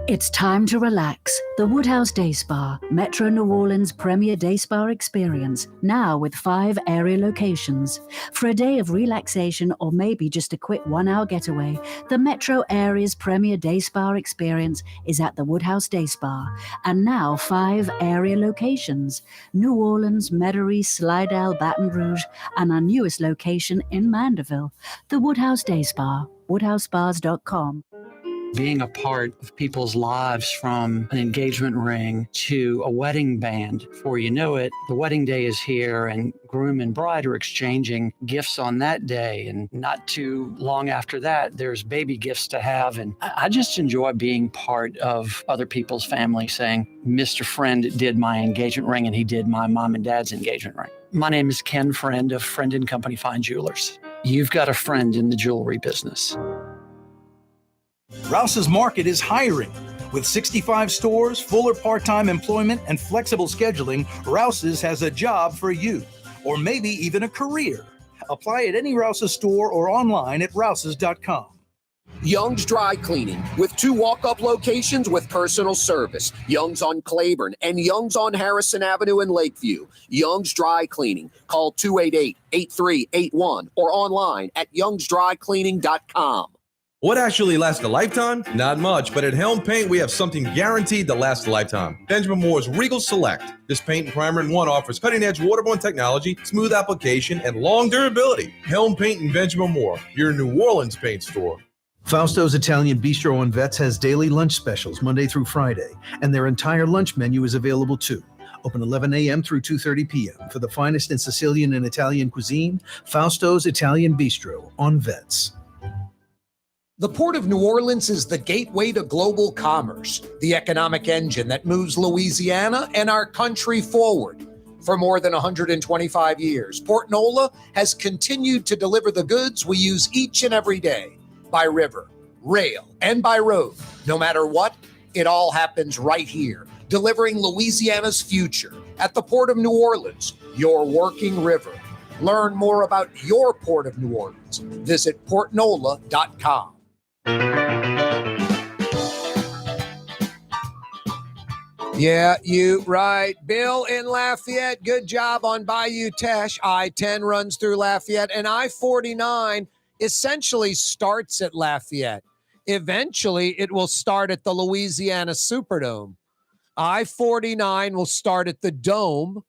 S7: It's time to relax. The Woodhouse Day Spa, Metro New Orleans' premier day spa experience, now with 5 area locations. For a day of relaxation or maybe just a quick 1-hour getaway, the Metro area's premier day spa experience is at the Woodhouse Day Spa. And now 5 area locations: New Orleans, Metairie, Slidell, Baton Rouge, and our newest location in Mandeville. The Woodhouse Day Spa, woodhousespas.com.
S4: Being a part of people's lives, from an engagement ring to a wedding band. Before you know it, the wedding day is here and groom and bride are exchanging gifts on that day. And not too long after that, there's baby gifts to have. And I just enjoy being part of other people's family, saying, Mr. Friend did my engagement ring and he did my mom and dad's engagement ring. My name is Ken Friend of Friend & Company Fine Jewelers. You've got a friend in the jewelry business.
S3: Rouse's Market is hiring. With 65 stores, full or part-time employment, and flexible scheduling, Rouse's has a job for you, or maybe even a career. Apply at any Rouse's store or online at rouses.com.
S15: Young's Dry Cleaning, with 2 walk-up locations with personal service. Young's on Claiborne and Young's on Harrison Avenue in Lakeview. Young's Dry Cleaning. Call 288-8381 or online at youngsdrycleaning.com.
S11: What actually lasts a lifetime? Not much, but at Helm Paint, we have something guaranteed to last a lifetime. Benjamin Moore's Regal Select. This paint and primer in one offers cutting-edge waterborne technology, smooth application, and long durability. Helm Paint and Benjamin Moore, your New Orleans paint store.
S2: Fausto's Italian Bistro on Vets has daily lunch specials Monday through Friday, and their entire lunch menu is available too. Open 11 a.m. through 2:30 p.m. For the finest in Sicilian and Italian cuisine, Fausto's Italian Bistro on Vets.
S1: The Port of New Orleans is the gateway to global commerce, the economic engine that moves Louisiana and our country forward. For more than 125 years, Port Nola has continued to deliver the goods we use each and every day, by river, rail, and by road. No matter what, it all happens right here, delivering Louisiana's future at the Port of New Orleans, your working river. Learn more about your Port of New Orleans. Visit portnola.com. Yeah, you right. Bill in Lafayette, good job on Bayou Teche. I-10 runs through Lafayette, and I-49 essentially starts at Lafayette. Eventually, it will start at the Louisiana Superdome. I-49 will start at the Dome.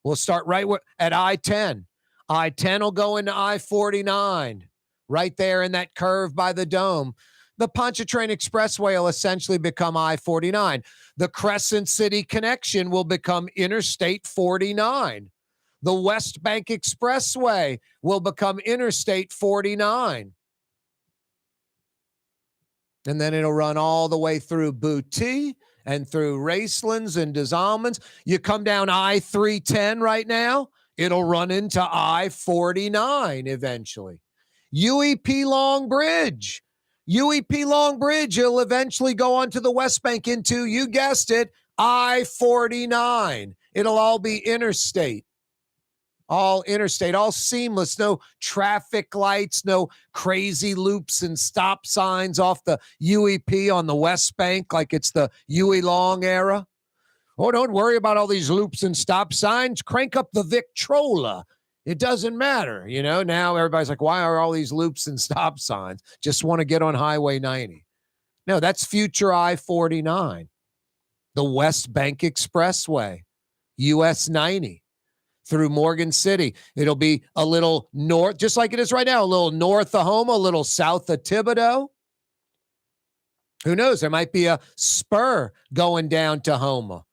S1: We'll start right at I-10. I-10 will go into I-49, right there in that curve by the Dome. The Pontchartrain Expressway will essentially become I-49. The Crescent City Connection will become Interstate 49. The West Bank Expressway will become Interstate 49. And then it'll run all the way through Boutte and through Racelands and Des Allemands. You come down I-310 right now, it'll run into I-49 eventually. UEP Long Bridge. UEP Long Bridge, it'll eventually go onto the West Bank into, you guessed it, I-49. It'll all be interstate. All interstate, all seamless, no traffic lights, no crazy loops and stop signs off the UEP on the West Bank like it's the Huey Long era. Oh, don't worry about all these loops and stop signs. Crank up the Victrola. It doesn't matter. You know, now everybody's like, why are all these loops and stop signs? Just want to get on Highway 90. No, that's future I-49. The West Bank Expressway, US 90. Through Morgan City. It'll be a little north, just like it is right now, a little north of Houma, a little south of Thibodaux. Who knows? There might be a spur going down to Houma.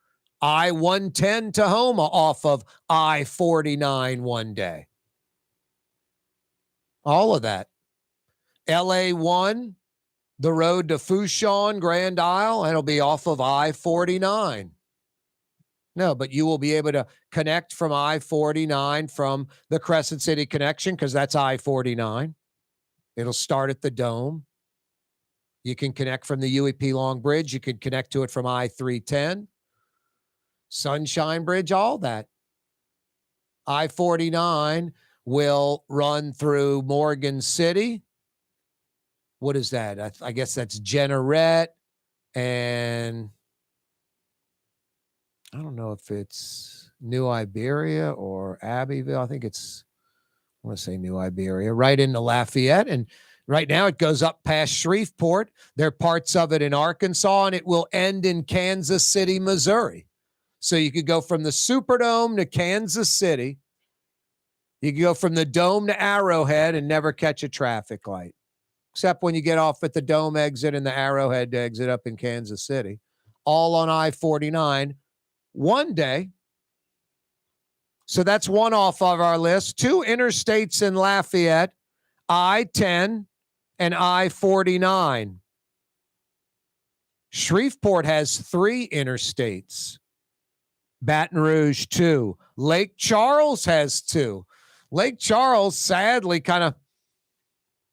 S1: I-110 to Houma off of I-49 one day. All of that. LA1, the road to Fouchon, Grand Isle, that'll be off of I-49. No, but you will be able to connect from I-49 from the Crescent City Connection because that's I-49. It'll start at the Dome. You can connect from the UEP Long Bridge. You can connect to it from I-310. Sunshine Bridge, all that. I-49 will run through Morgan City. What is that? I guess that's Jeanerette, and I don't know if it's New Iberia or Abbeville. I think it's, I want to say New Iberia, right into Lafayette. And right now it goes up past Shreveport. There are parts of it in Arkansas, and it will end in Kansas City, Missouri. So you could go from the Superdome to Kansas City. You could go from the Dome to Arrowhead and never catch a traffic light, except when you get off at the Dome exit and the Arrowhead exit up in Kansas City, all on I-49 one day. So that's one off of our list. 2 interstates in Lafayette, I-10 and I-49. Shreveport has 3 interstates. Baton Rouge, 2. Lake Charles has 2. Lake Charles, sadly, kind of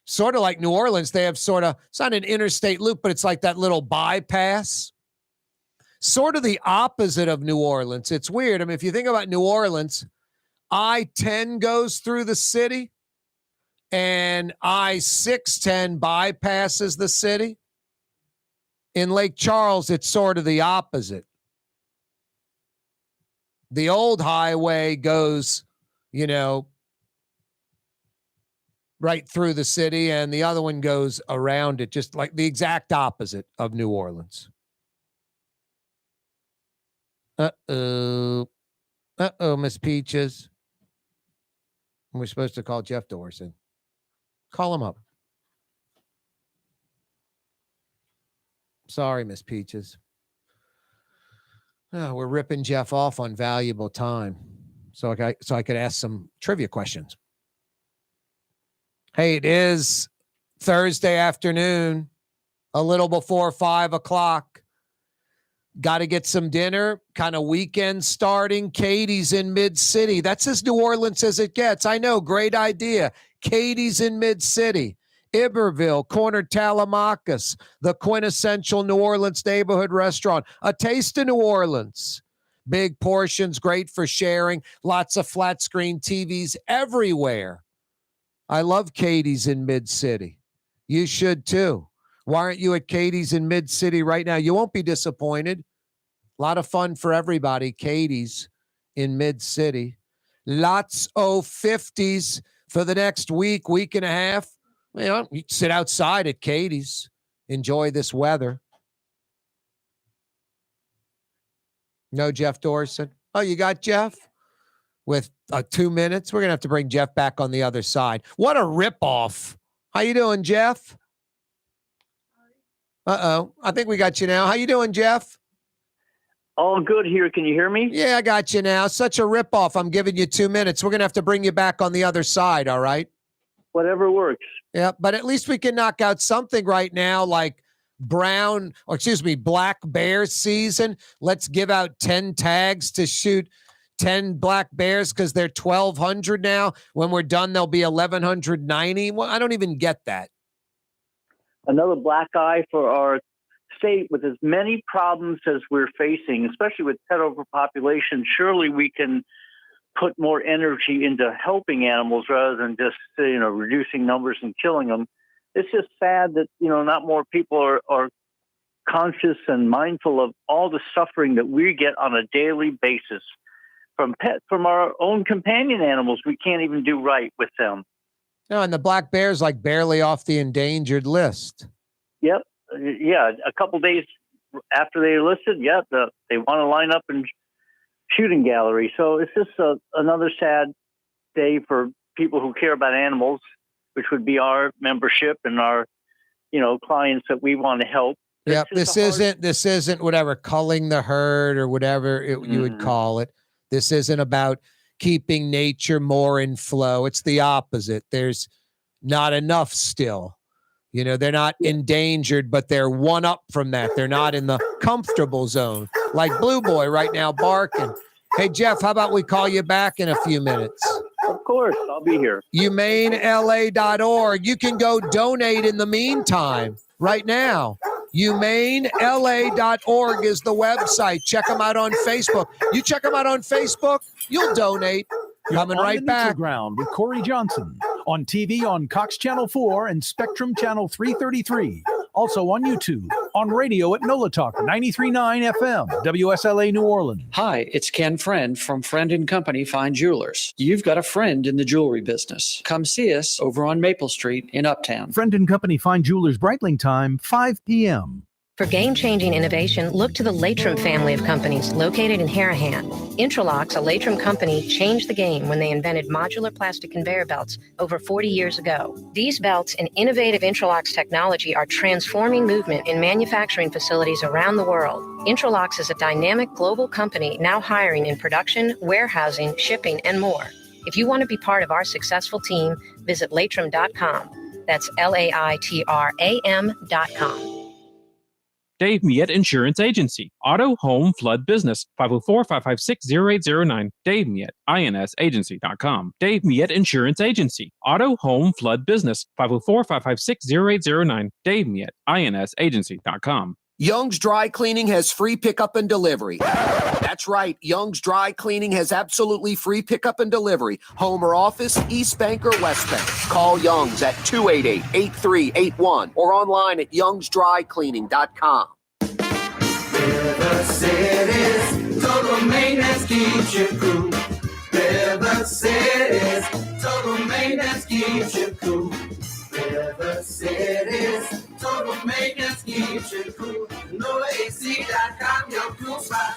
S1: sort of like New Orleans. They have sort of, it's not an interstate loop, but it's like that little bypass. Sort of the opposite of New Orleans. It's weird. I mean, if you think about New Orleans, I-10 goes through the city and I-610 bypasses the city. In Lake Charles, it's sort of the opposite. The old highway goes, you know, right through the city, and the other one goes around it, just like the exact opposite of New Orleans. Uh-oh, Miss Peaches. We're supposed to call Jeff Dorson. Call him up. Sorry, Miss Peaches. Oh, we're ripping Jeff off on valuable time. So I could ask some trivia questions. Hey, it is Thursday afternoon, a little before 5 o'clock. Got to get some dinner, kind of weekend starting. Katie's in Mid-City. That's as New Orleans as it gets. I know, great idea. Katie's in Mid-City. Iberville, Corner Tallahassee, the quintessential New Orleans neighborhood restaurant. A taste of New Orleans. Big portions, great for sharing. Lots of flat screen TVs everywhere. I love Katie's in Mid-City. You should too. Why aren't you at Katie's in Mid-City right now? You won't be disappointed. A lot of fun for everybody. Katie's in Mid-City. Lots of 50s for the next week and a half. You know, you can sit outside at Katie's. Enjoy this weather. No Jeff Dorson. Oh, you got Jeff? With 2 minutes. We're going to have to bring Jeff back on the other side. What a ripoff. How you doing, Jeff? Uh-oh. I think we got you now. How you doing, Jeff?
S16: All good here. Can you hear me?
S1: Yeah, I got you now. Such a ripoff. I'm giving you 2 minutes. We're going to have to bring you back on the other side, all right?
S16: Whatever works.
S1: Yeah, but at least we can knock out something right now like black bear season. Let's give out 10 tags to shoot 10 black bears because they're 1,200 now. When we're done, they'll be 1,190. Well, I don't even get that.
S16: Another black eye for our state with as many problems as we're facing, especially with pet overpopulation. Surely we can put more energy into helping animals rather than just, reducing numbers and killing them. It's just sad that, not more people are conscious and mindful of all the suffering that we get on a daily basis from our own companion animals. We can't even do right with them.
S1: No, and the black bear's like barely off the endangered list.
S16: Yep. Yeah. A couple days after they listed, they want to line up in shooting gallery. So it's just another sad day for people who care about animals, which would be our membership and our, clients that we want to help.
S1: Yeah, this isn't whatever culling the herd or whatever you would call it. This isn't about keeping nature more in flow. It's the opposite. There's not enough still. They're not endangered, but they're one up from that. They're not in the comfortable zone. Like Blue Boy right now barking. Hey, Jeff, how about we call you back in a few minutes?
S16: Of course, I'll be here.
S1: HumaneLA.org. You can go donate in the meantime right now. HumaneLA.org is the website. Check them out on Facebook. You check them out on Facebook, you'll donate. Coming right back.
S2: Ground with Corey Johnson on TV on Cox Channel 4 and Spectrum Channel 333. Also on YouTube. On radio at NOLA Talk 93.9 FM, WSLA New Orleans.
S4: Hi, it's Ken Friend from Friend & Company Fine Jewelers. You've got a friend in the jewelry business. Come see us over on Maple Street in Uptown.
S2: Friend & Company Fine Jewelers Breitling time, 5 p.m.
S10: For game-changing innovation, look to the Latrim family of companies located in Harahan. Intralox, a Latrim company, changed the game when they invented modular plastic conveyor belts over 40 years ago. These belts and innovative Intralox technology are transforming movement in manufacturing facilities around the world. Intralox is a dynamic global company now hiring in production, warehousing, shipping, and more. If you want to be part of our successful team, visit Latrim.com. That's LAITRAM.com.
S9: Dave Miet Insurance Agency. Auto, home, flood, business. 504-556-0809. Dave Miet, INSagency.com. Dave Miet Insurance Agency. Auto, home, flood, business. 504-556-0809. Dave Miet, INSagency.com.
S15: Young's Dry Cleaning has free pickup and delivery. That's right. Young's Dry Cleaning has absolutely free pickup and delivery. Home or office, East Bank or West Bank. Call Young's at 288-8381 or online at youngsdrycleaning.com.
S8: River City's total maintenance keeps you cool. River City's total maintenance keeps you cool. River City's total maintenance keeps you cool. NolaAC.com, your cool spot.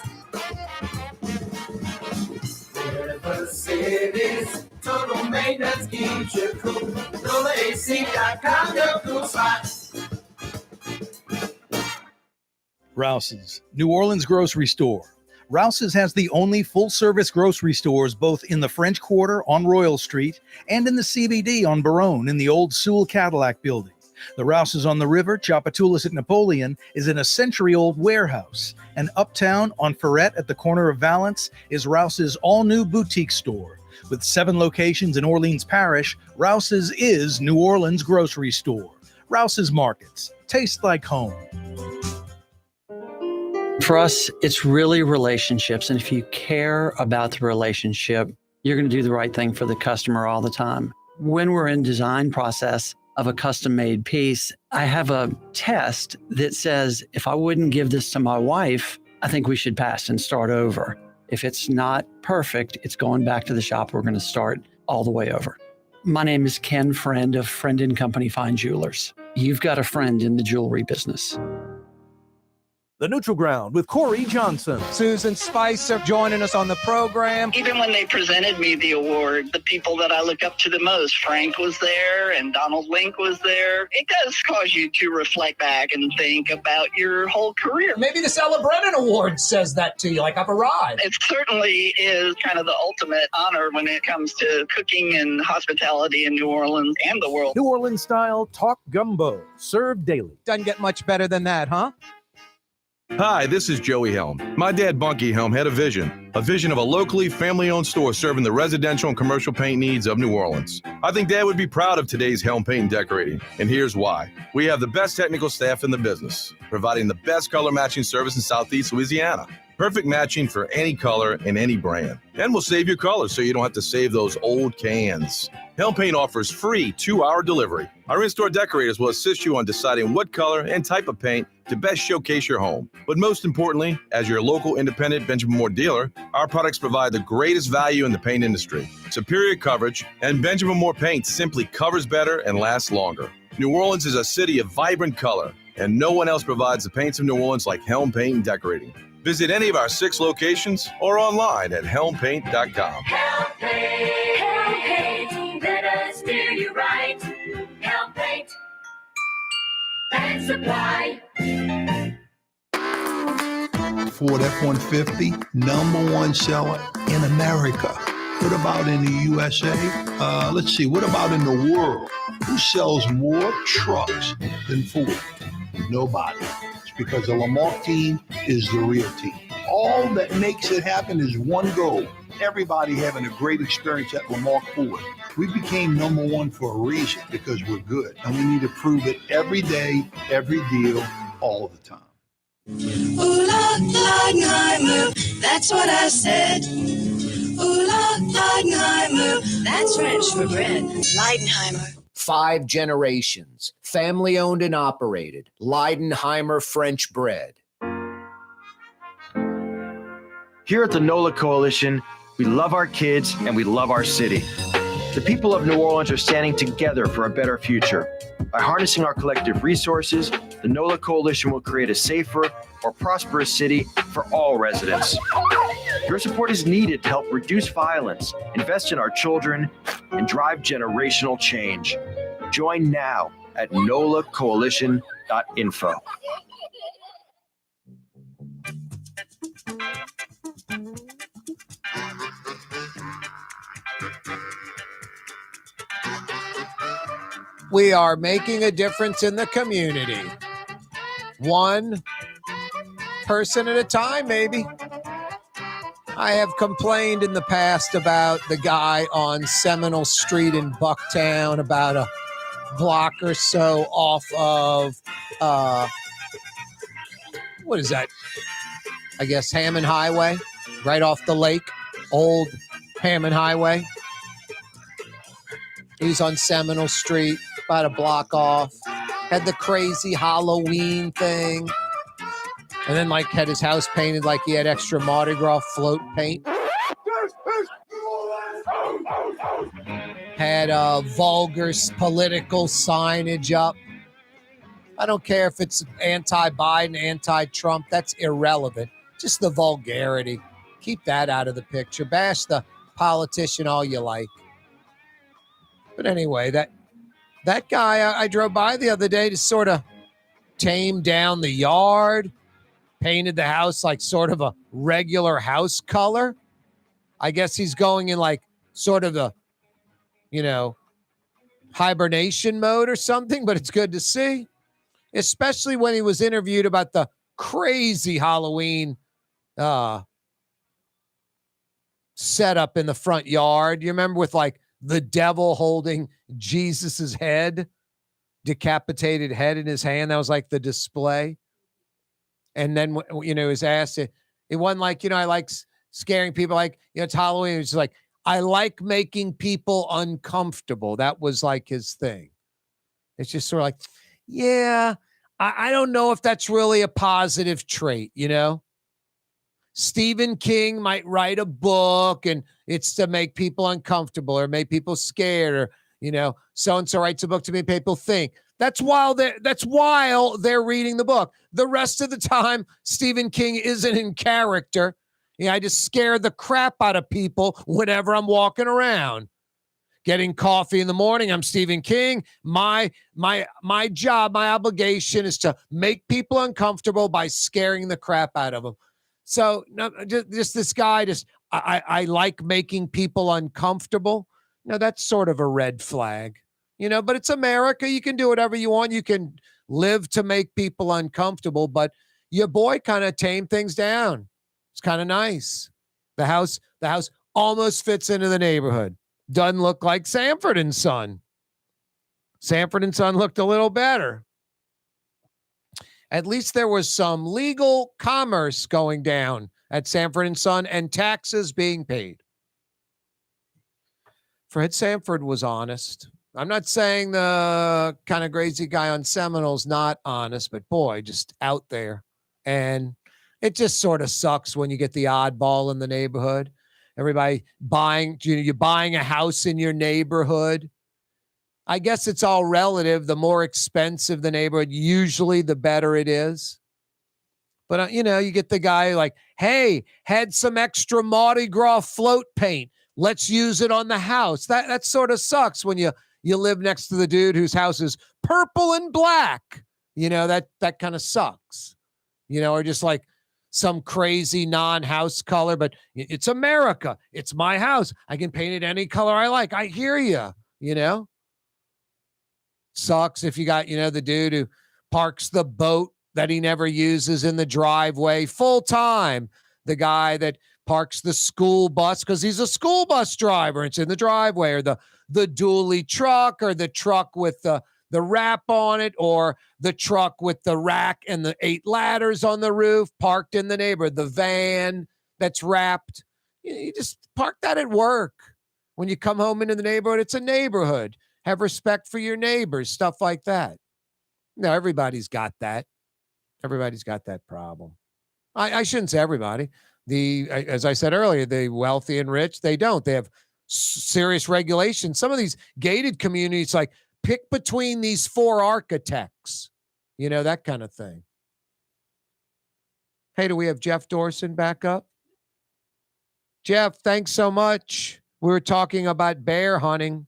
S8: River City's total maintenance keeps you cool. NolaAC.com, your cool spot.
S3: Rouse's, New Orleans grocery store. Rouse's has the only full-service grocery stores both in the French Quarter on Royal Street and in the CBD on Baronne in the old Sewell Cadillac building. The Rouse's on the river, Tchoupitoulas at Napoleon, is in a century-old warehouse. And uptown on Ferret at the corner of Valence is Rouse's all-new boutique store. With 7 locations in Orleans Parish, Rouse's is New Orleans grocery store. Rouse's Markets. Taste like home.
S4: For us, it's really relationships. And if you care about the relationship, you're going to do the right thing for the customer all the time. When we're in design process of a custom-made piece, I have a test that says, if I wouldn't give this to my wife, I think we should pass and start over. If it's not perfect, it's going back to the shop. We're going to start all the way over. My name is Ken Friend of Friend & Company Fine Jewelers. You've got a friend in the jewelry business.
S2: The Neutral Ground with Corey Johnson.
S1: Susan Spicer joining us on the program.
S17: Even when they presented me the award, the people that I look up to the most, Frank was there and Donald Link was there. It does cause you to reflect back and think about your whole career.
S18: Maybe the Ella Brennan Award says that to you, like I've arrived.
S17: It certainly is kind of the ultimate honor when it comes to cooking and hospitality in New Orleans and the world.
S2: New Orleans style talk gumbo, served daily.
S1: Doesn't get much better than that, huh?
S11: Hi, this is Joey Helm. My dad, Bunky Helm, had a vision of a locally family-owned store serving the residential and commercial paint needs of New Orleans. I think Dad would be proud of today's Helm Paint and Decorating, and here's why. We have the best technical staff in the business, providing the best color matching service in Southeast Louisiana. Perfect matching for any color and any brand. And we'll save your colors so you don't have to save those old cans. Helm Paint offers free 2-hour delivery. Our in-store decorators will assist you on deciding what color and type of paint to best showcase your home. But most importantly, as your local independent Benjamin Moore dealer, our products provide the greatest value in the paint industry. Superior coverage, and Benjamin Moore paint simply covers better and lasts longer. New Orleans is a city of vibrant color, and no one else provides the paints of New Orleans like Helm Paint and Decorating. Visit any of our 6 locations or online at helmpaint.com.
S8: Helm Paint, let us do you right. Helm Paint and Supply.
S12: Ford F-150, #1 seller in America. What about in the USA? Let's see, what about in the world? Who sells more trucks than Ford? Nobody. It's because the Lamar team is the real team. All that makes it happen is one goal. Everybody having a great experience at Lamar Ford. We became #1 for a reason, because we're good. And we need to prove it every day, every deal, all the time.
S8: Ooh la Leidenheimer, that's what I said. Ooh la Leidenheimer, that's French for bread. Leidenheimer.
S15: 5 generations, family owned and operated, Leidenheimer French bread.
S6: Here at the NOLA Coalition, we love our kids and we love our city. The people of New Orleans are standing together for a better future. By harnessing our collective resources, the NOLA Coalition will create a safer, more prosperous city for all residents. Your support is needed to help reduce violence, invest in our children, and drive generational change. Join now at nolacoalition.info.
S1: We are making a difference in the community. One person at a time, maybe. I have complained in the past about the guy on Seminole Street in Bucktown, about a block or so off of, what is that? I guess Hammond Highway, right off the lake, old Hammond Highway. He's on Seminole Street, about a block off. Had the crazy Halloween thing. And then, like, had his house painted like he had extra Mardi Gras float paint. Had vulgar political signage up. I don't care if it's anti-Biden, anti-Trump. That's irrelevant. Just the vulgarity. Keep that out of the picture. Bash the politician all you like. But anyway, that guy I drove by the other day to sort of tame down the yard, painted the house like sort of a regular house color. I guess he's going in like sort of the, hibernation mode or something, but it's good to see, especially when he was interviewed about the crazy Halloween setup in the front yard. You remember with like the devil holding Jesus's head, decapitated head in his hand? That was like the display. And then, his ass, it wasn't like, I like scaring people, like, it's Halloween. It's like, I like making people uncomfortable. That was like his thing. It's just sort of like, yeah, I don't know if that's really a positive trait, Stephen King might write a book and it's to make people uncomfortable or make people scared, or, so-and-so writes a book to make people think. That's while they're reading the book. The rest of the time, Stephen King isn't in character. I just scare the crap out of people whenever I'm walking around. Getting coffee in the morning, I'm Stephen King. My job, my obligation is to make people uncomfortable by scaring the crap out of them. So just this guy, I like making people uncomfortable. That's sort of a red flag, but it's America. You can do whatever you want. You can live to make people uncomfortable, but your boy kind of tamed things down. It's kind of nice. The house almost fits into the neighborhood. Doesn't look like Sanford and Son. Sanford and Son looked a little better. At least there was some legal commerce going down at Sanford and Son and taxes being paid. Fred Sanford was honest. I'm not saying the kind of crazy guy on Seminole's not honest, but boy, just out there. And it just sort of sucks when you get the oddball in the neighborhood. Everybody you're buying a house in your neighborhood. I guess it's all relative. The more expensive the neighborhood, usually the better it is. But, you get the guy like, hey, had some extra Mardi Gras float paint. Let's use it on the house. That sort of sucks when you live next to the dude whose house is purple and black. That kind of sucks. Or just like some crazy non-house color, but it's America. It's my house. I can paint it any color I like. I hear you, Sucks if you got, the dude who parks the boat that he never uses in the driveway full time. The guy that parks the school bus because he's a school bus driver. It's in the driveway, or the dually truck, or the truck with the wrap on it, or the truck with the rack and the 8 ladders on the roof parked in the neighborhood, the van that's wrapped. You just park that at work. When you come home into the neighborhood, it's a neighborhood. Have respect for your neighbors, stuff like that. No, everybody's got that. Everybody's got that problem. I shouldn't say everybody. As I said earlier, the wealthy and rich, they don't. They have serious regulations. Some of these gated communities, like pick between these 4 architects, that kind of thing. Hey, do we have Jeff Dorson back up? Jeff, thanks so much. We were talking about bear hunting.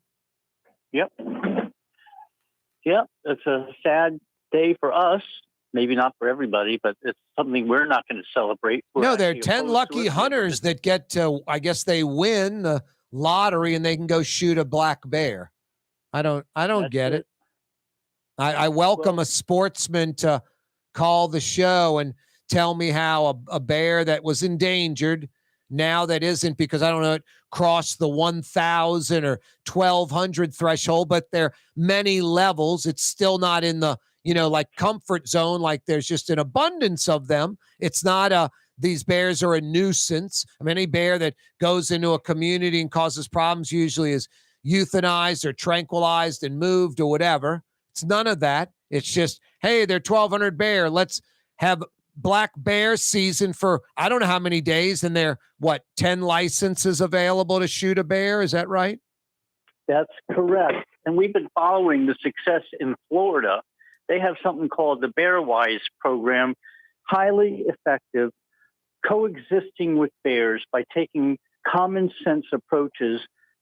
S16: Yep. Yep. It's a sad day for us. Maybe not for everybody, but it's something we're not going to celebrate.
S1: No, there are 10 lucky hunters that get to, I guess they win the lottery and they can go shoot a black bear. I don't get it. I welcome a sportsman to call the show and tell me how a bear that was endangered, now that isn't, because I don't know, it crossed the 1,000 or 1,200 threshold, but there are many levels. It's still not in the, like comfort zone, like there's just an abundance of them. It's not these bears are a nuisance. I mean, any bear that goes into a community and causes problems usually is euthanized or tranquilized and moved or whatever. It's none of that. It's just, hey, they're 1,200 bear. Let's have black bear season for I don't know how many days, and there 10 licenses available to shoot a bear. Is that right?
S16: That's correct. And we've been following the success in Florida. They have something called the Bear Wise program, highly effective, coexisting with bears by taking common sense approaches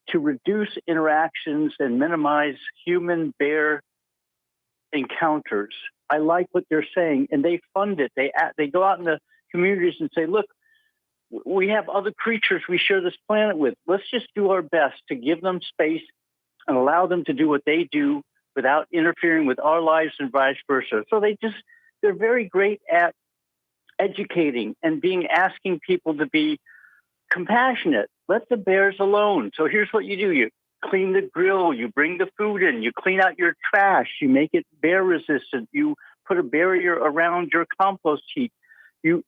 S16: to reduce interactions and minimize human bear encounters. I like what they're saying, and they fund it. They go out in the communities and say, look, we have other creatures we share this planet with. Let's just do our best to give them space and allow them to do what they do without interfering with our lives and vice versa. So they're very great at educating and asking people to be compassionate. Let the bears alone. So here's what you do. You clean the grill, you bring the food in, you clean out your trash, you make it bear resistant, you put a barrier around your compost heap, and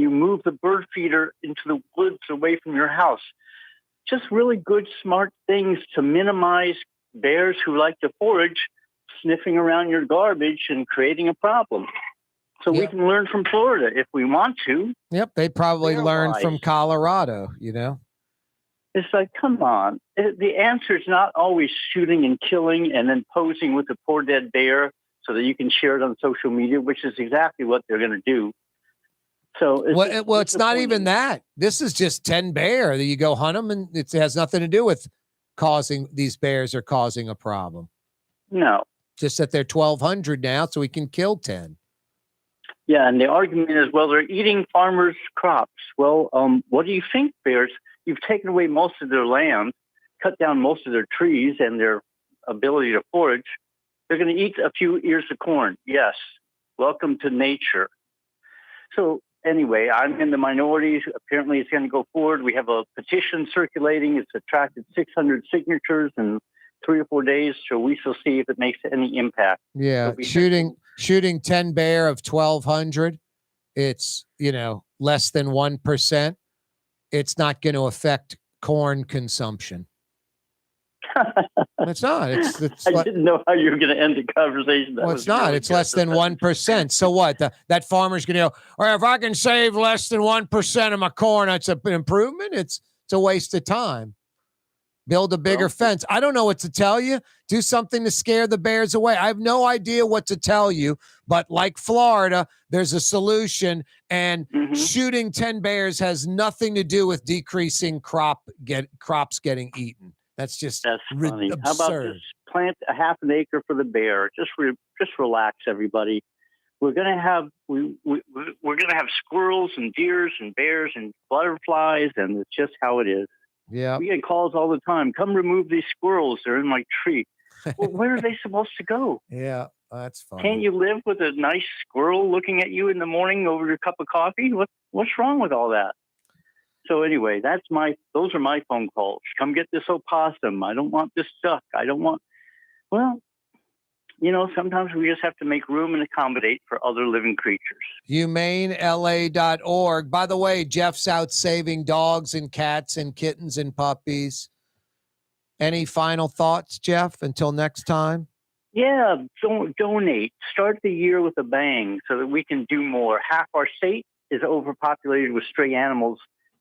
S16: you move the bird feeder into the woods away from your house. Just really good, smart things to minimize bears who like to forage sniffing around your garbage and creating a problem. So we can learn from Florida if we want to.
S1: Yep, they probably learned from Colorado,
S16: It's like, come on. The answer is not always shooting and killing and then posing with a poor dead bear so that you can share it on social media, which is exactly what they're going to do. So
S1: it's not even that. This is just 10 bear that you go hunt them, and it has nothing to do with these bears are causing a problem.
S16: No.
S1: Just that they're 1,200 now, so we can kill 10.
S16: Yeah, and the argument is, well, they're eating farmers' crops. Well, what do you think, bears? You've taken away most of their land, cut down most of their trees and their ability to forage. They're going to eat a few ears of corn. Yes. Welcome to nature. So anyway, I'm in the minority. Apparently it's going to go forward. We have a petition circulating. It's attracted 600 signatures in 3 or 4 days. So we shall see if it makes any impact.
S1: Yeah. Shooting 10 bear of 1,200. It's, less than 1%. It's not going to affect corn consumption. It's not.
S16: I didn't know how you were going to end the conversation.
S1: It's not. Really it's less than 1%. So what? That farmer's going to go, all right, if I can save less than 1% of my corn, it's an improvement. It's a waste of time. Build a bigger fence. I don't know what to tell you. Do something to scare the bears away. I have no idea what to tell you, but like Florida, there's a solution, and shooting 10 bears has nothing to do with decreasing crops getting eaten. That's
S16: funny.
S1: Absurd.
S16: How about just plant a half an acre for the bear? Just relax, everybody. We're gonna have we're gonna have squirrels and deers and bears and butterflies, and it's just how it is.
S1: Yeah.
S16: We get calls all the time. Come remove these squirrels. They're in my tree. Well, where are they supposed to go?
S1: Yeah, that's funny.
S16: Can't you live with a nice squirrel looking at you in the morning over your cup of coffee? What's wrong with all that? So anyway, those are my phone calls. Come get this opossum. I don't want this duck. I don't want. Well, sometimes we just have to make room and accommodate for other living creatures.
S1: HumaneLA.org. By the way, Jeff's out saving dogs and cats and kittens and puppies. Any final thoughts, Jeff, until next time?
S16: Yeah, donate. Start the year with a bang so that we can do more. Half our state is overpopulated with stray animals,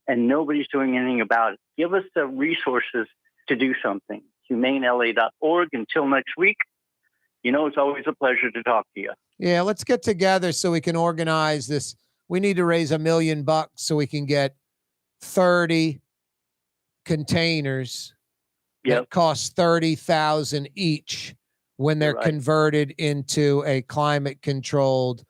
S16: and nobody's doing anything about it. Give us the resources to do something. HumaneLA.org. Until next week, it's always a pleasure to talk to you.
S1: Yeah, let's get together so we can organize this. We need to raise $1 million so we can get 30 containers that cost $30,000 each when they're converted into a climate-controlled,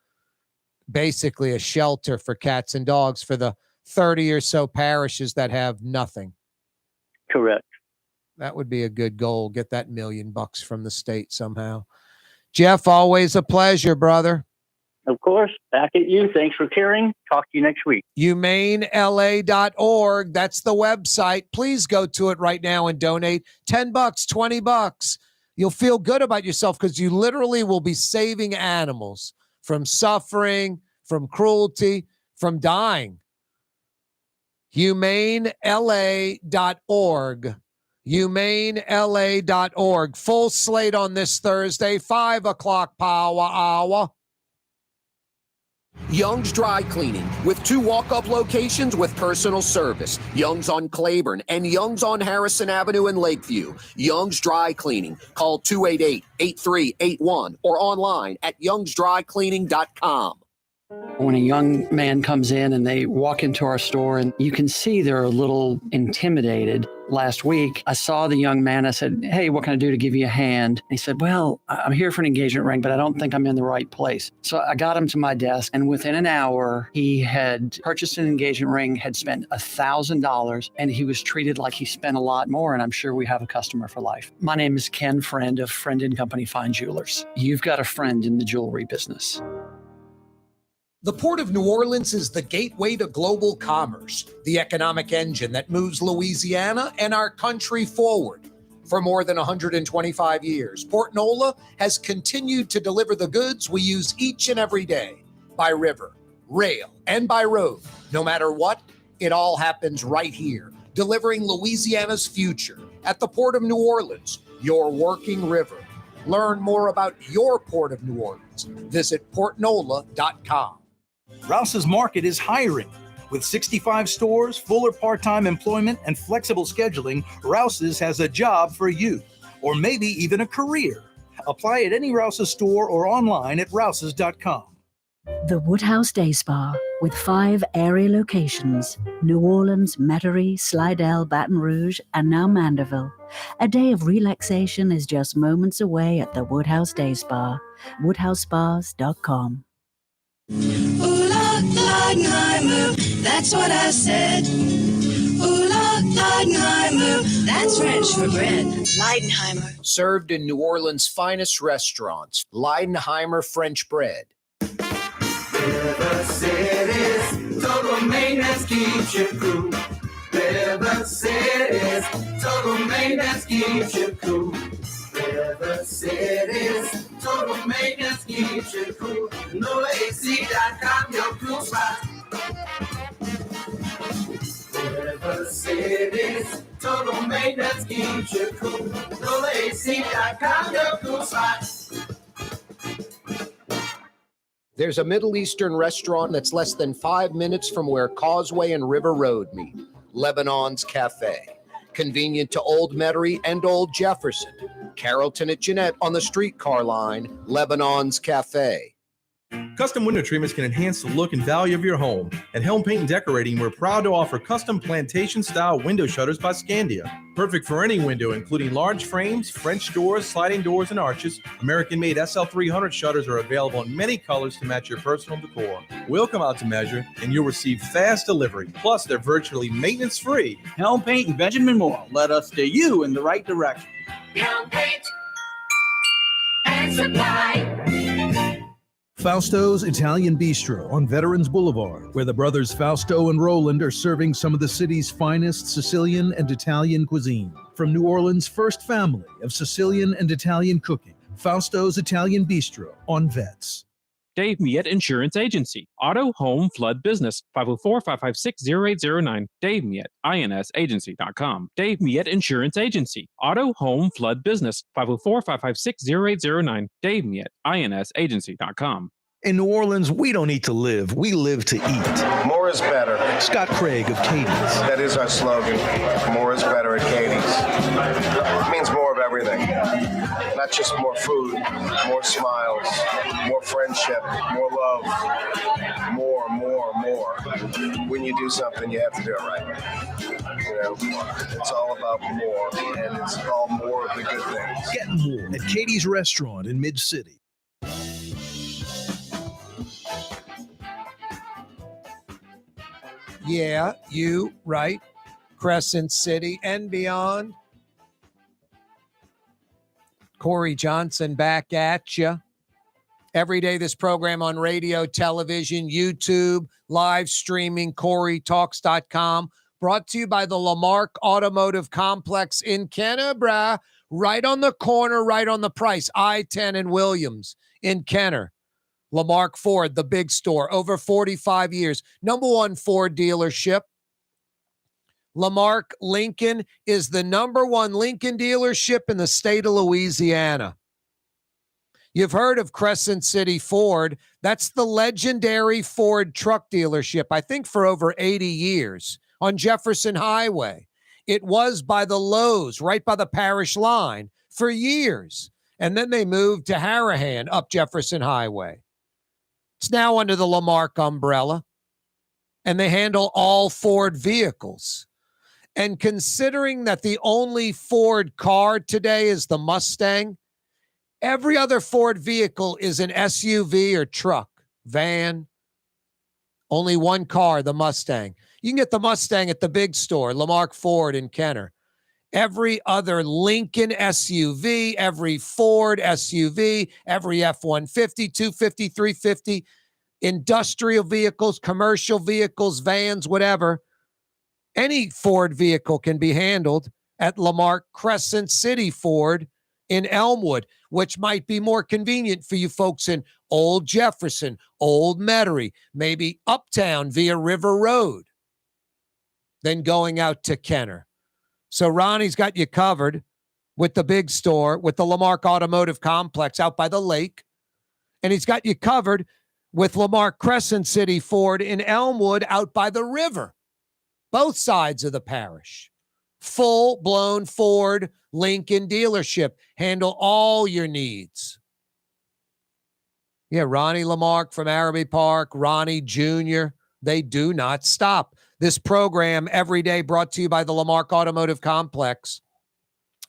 S1: basically a shelter for cats and dogs for the 30 or so parishes that have nothing.
S16: Correct.
S1: That would be a good goal. Get that $1 million from the state somehow. Jeff, always a pleasure, brother.
S16: Of course. Back at you. Thanks for caring. Talk to you next week.
S1: HumaneLA.org. That's the website. Please go to it right now and donate $10, $20. You'll feel good about yourself because you literally will be saving animals from suffering, from cruelty, from dying. HumaneLA.org. HumaneLA.org. Full slate on this Thursday, 5 o'clock power hour.
S15: Young's Dry Cleaning, with 2 walk-up locations with personal service. Young's on Claiborne and Young's on Harrison Avenue in Lakeview. Young's Dry Cleaning. Call 288-8381 or online at youngsdrycleaning.com.
S4: When a young man comes in and they walk into our store, and you can see they're a little intimidated. Last week, I saw the young man. I said, "Hey, what can I do to give you a hand?" And he said, "Well, I'm here for an engagement ring, but I don't think I'm in the right place." So I got him to my desk, and within an hour, he had purchased an engagement ring, had spent $1,000, and he was treated like he spent a lot more, and I'm sure we have a customer for life. My name is Ken Friend of Friend & Company Fine Jewelers. You've got a friend in the jewelry business.
S18: The Port of New Orleans is the gateway to global commerce, the economic engine that moves Louisiana and our country forward. For more than 125 years, Port Nola has continued to deliver the goods we use each and every day, by river, rail, and by road. No matter what, it all happens right here, delivering Louisiana's future at the Port of New Orleans, your working river. Learn more about your Port of New Orleans. Visit portnola.com.
S3: Rouse's Market is hiring. With 65 stores, full or part-time employment, and flexible scheduling, Rouse's has a job for you, or maybe even a career. Apply at any Rouse's store or online at rouses.com.
S7: The Woodhouse Day Spa, with 5 area locations: New Orleans, Metairie, Slidell, Baton Rouge, and now Mandeville. A day of relaxation is just moments away at the Woodhouse Day Spa. WoodhouseSpas.com.
S8: Ooh, Leidenheimer, that's what I said. Ooh, Leidenheimer, that's French for bread. Leidenheimer.
S15: Served in New Orleans' finest restaurants, Leidenheimer French bread.
S8: River City's total maintenance keeps you cool. River City's total maintenance keeps you cool. River City's total maintenance keeps you cool. NolaAC.com, your cool spot. River City's total maintenance keeps you cool. NolaAC.com, your cool spot.
S15: There's a Middle Eastern restaurant that's less than 5 minutes from where Causeway and River Road meet, Lebanon's Cafe. Convenient to Old Metairie and Old Jefferson. Carrollton at Jeanette on the streetcar line, Lebanon's Cafe.
S11: Custom window treatments can enhance the look and value of your home. At Helm Paint and Decorating, we're proud to offer custom plantation-style window shutters by Scandia. Perfect for any window, including large frames, French doors, sliding doors, and arches. American-made SL300 shutters are available in many colors to match your personal decor. We'll come out to measure, and you'll receive fast delivery. Plus, they're virtually maintenance-free.
S19: Helm Paint and Benjamin Moore led us steer you in the right direction.
S8: Helm Paint and Supply.
S2: Fausto's Italian Bistro on Veterans Boulevard, where the brothers Fausto and Roland are serving some of the city's finest Sicilian and Italian cuisine. From New Orleans' first family of Sicilian and Italian cooking, Fausto's Italian Bistro on Vets.
S9: Dave Miet Insurance Agency. Auto, home, flood, business. 504-556-0809. Dave Miet, insagency.com. Dave Miet Insurance Agency. Auto, home, flood, business. 504-556-0809. Dave Miet, insagency.com.
S2: In New Orleans, we don't eat to live, we live to eat.
S20: More is better.
S2: Scott Craig of Katie's.
S20: That is our slogan. More is better at Katie's. It means more of everything. Not just more food, more smiles, more friendship, more love. More. When you do something, you have to do it right. You know, it's all about more, and it's all more of the good things.
S2: Get more at Katie's Restaurant in Mid-City.
S1: Yeah, you, right. Crescent City and beyond. Corey Johnson back at you. Every day, this program on radio, television, YouTube, live streaming, CoreyTalks.com. Brought to you by the Lamarck Automotive Complex in Kenner, right on the corner, right on the price. I-10 and Williams in Kenner. Lamarck Ford, the big store, over 45 years. Number one Ford dealership. Lamarck Lincoln is the number one Lincoln dealership in the state of Louisiana. You've heard of Crescent City Ford. That's the legendary Ford truck dealership, I think for over 80 years on Jefferson Highway. It was by the Lowe's, right by the parish line for years. And then they moved to Harahan up Jefferson Highway. It's now under the Lamarck umbrella, and they handle all Ford vehicles. And considering that the only Ford car today is the Mustang, every other Ford vehicle is an SUV or truck, van. Only one car, the Mustang. You can get the Mustang at the big store, Lamarck Ford in Kenner. Every other Lincoln SUV, every Ford SUV, every F-150, 250, 350, industrial vehicles, commercial vehicles, vans, whatever. Any Ford vehicle can be handled at Lamarck Crescent City Ford in Elmwood, which might be more convenient for you folks in Old Jefferson, Old Metairie, maybe uptown via River Road, than going out to Kenner. So Ronnie's got you covered with the big store, with the Lamarck Automotive Complex out by the lake. And he's got you covered with Lamarck Crescent City Ford in Elmwood out by the river. Both sides of the parish. Full-blown Ford Lincoln dealership. Handle all your needs. Yeah, Ronnie Lamarck from Araby Park, Ronnie Jr., they do not stop. This program every day brought to you by the Lamarck Automotive Complex.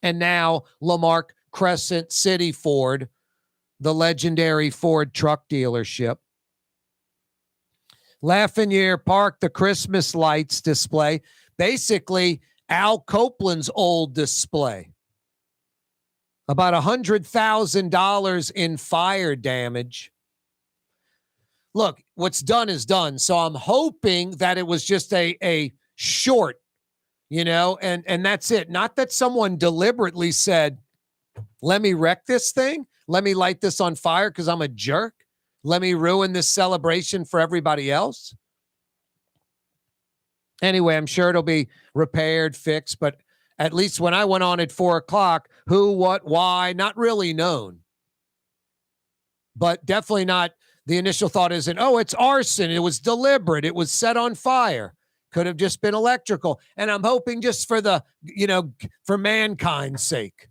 S1: And now Lamarck Crescent City Ford, the legendary Ford truck dealership. Lafayette Park, the Christmas lights display, basically Al Copeland's old display. About $100,000 in fire damage. Look, what's done is done. So I'm hoping that it was just a short, and that's it. Not that someone deliberately said, let me wreck this thing. Let me light this on fire because I'm a jerk. Let me ruin this celebration for everybody else. Anyway, I'm sure it'll be repaired, fixed, but at least when I went on at 4:00, who, what, why, not really known. But definitely not. The initial thought isn't, it's arson. It was deliberate. It was set on fire. Could have just been electrical. And I'm hoping just for for mankind's sake.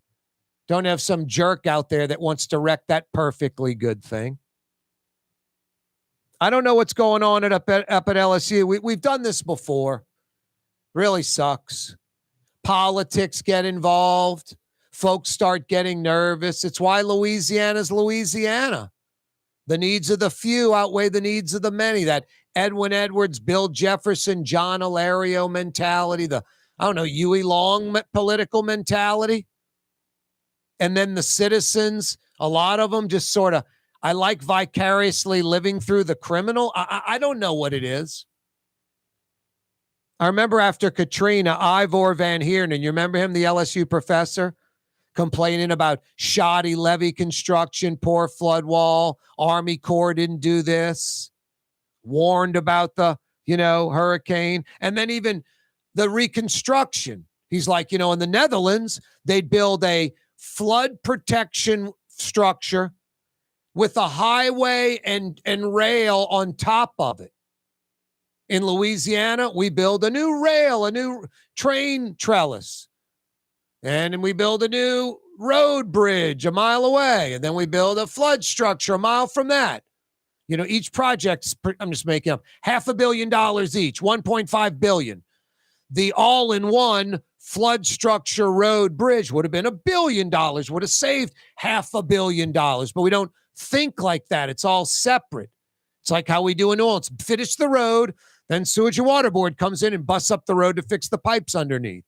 S1: Don't have some jerk out there that wants to wreck that perfectly good thing. I don't know what's going on up at LSU. We've done this before. Really sucks. Politics get involved. Folks start getting nervous. It's why Louisiana's Louisiana. The needs of the few outweigh the needs of the many. That Edwin Edwards, Bill Jefferson, John Alario mentality. The, Huey Long political mentality. And then the citizens, a lot of them just sort of, I like vicariously living through the criminal. I don't know what it is. I remember after Katrina, Ivor Van Heerden, you remember him, the LSU professor? complaining about shoddy levee construction, poor flood wall, Army Corps didn't do this, warned about the, hurricane, and then even the reconstruction. He's like, in the Netherlands, they'd build a flood protection structure with a highway and rail on top of it. In Louisiana, we build a new rail, a new train trellis. And then we build a new road bridge a mile away. And then we build a flood structure a mile from that. Each project's, I'm just making up, $500 million each, $1.5 billion. The all-in-one flood structure road bridge would have been $1 billion, would have saved $500 million. But we don't think like that. It's all separate. It's like how we do in New Orleans. Finish the road, then Sewage and Water Board comes in and busts up the road to fix the pipes underneath.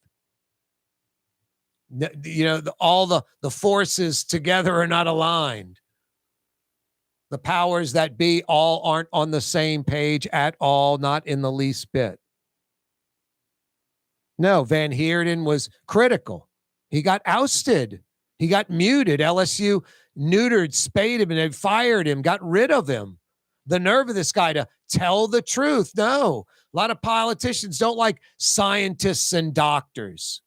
S1: All the forces together are not aligned. The powers that be all aren't on the same page at all, not in the least bit. No, Van Heerden was critical. He got ousted. He got muted. LSU neutered, spayed him, and they fired him, got rid of him. The nerve of this guy to tell the truth. No, a lot of politicians don't like scientists and doctors.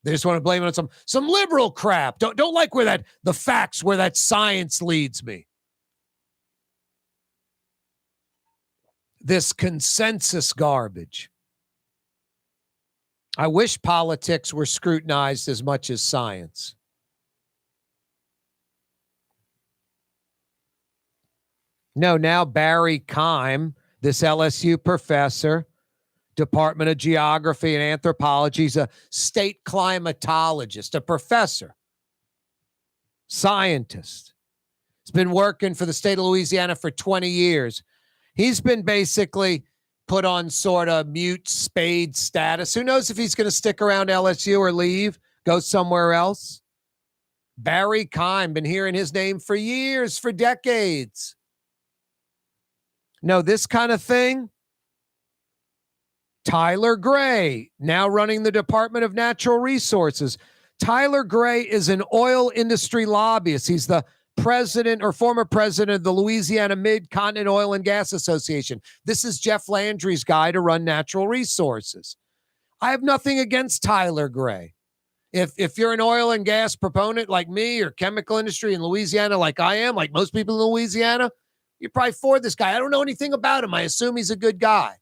S1: They just want to blame it on some liberal crap. Don't like where the facts, where that science leads me. This consensus garbage. I wish politics were scrutinized as much as science. No, now Barry Keim, this LSU professor, Department of Geography and Anthropology, he's a state climatologist, a professor, scientist. He's been working for the state of Louisiana for 20 years. He's been basically put on sort of mute spade status. Who knows if he's going to stick around LSU or leave, go somewhere else? Barry Keim, been hearing his name for years, for decades. No, this kind of thing. Tyler Gray, now running the Department of Natural Resources. Tyler Gray is an oil industry lobbyist. He's the president or former president of the Louisiana Mid-Continent Oil and Gas Association. This is Jeff Landry's guy to run natural resources. I have nothing against Tyler Gray. If you're an oil and gas proponent like me or chemical industry in Louisiana like I am, like most people in Louisiana, you're probably for this guy. I don't know anything about him. I assume he's a good guy.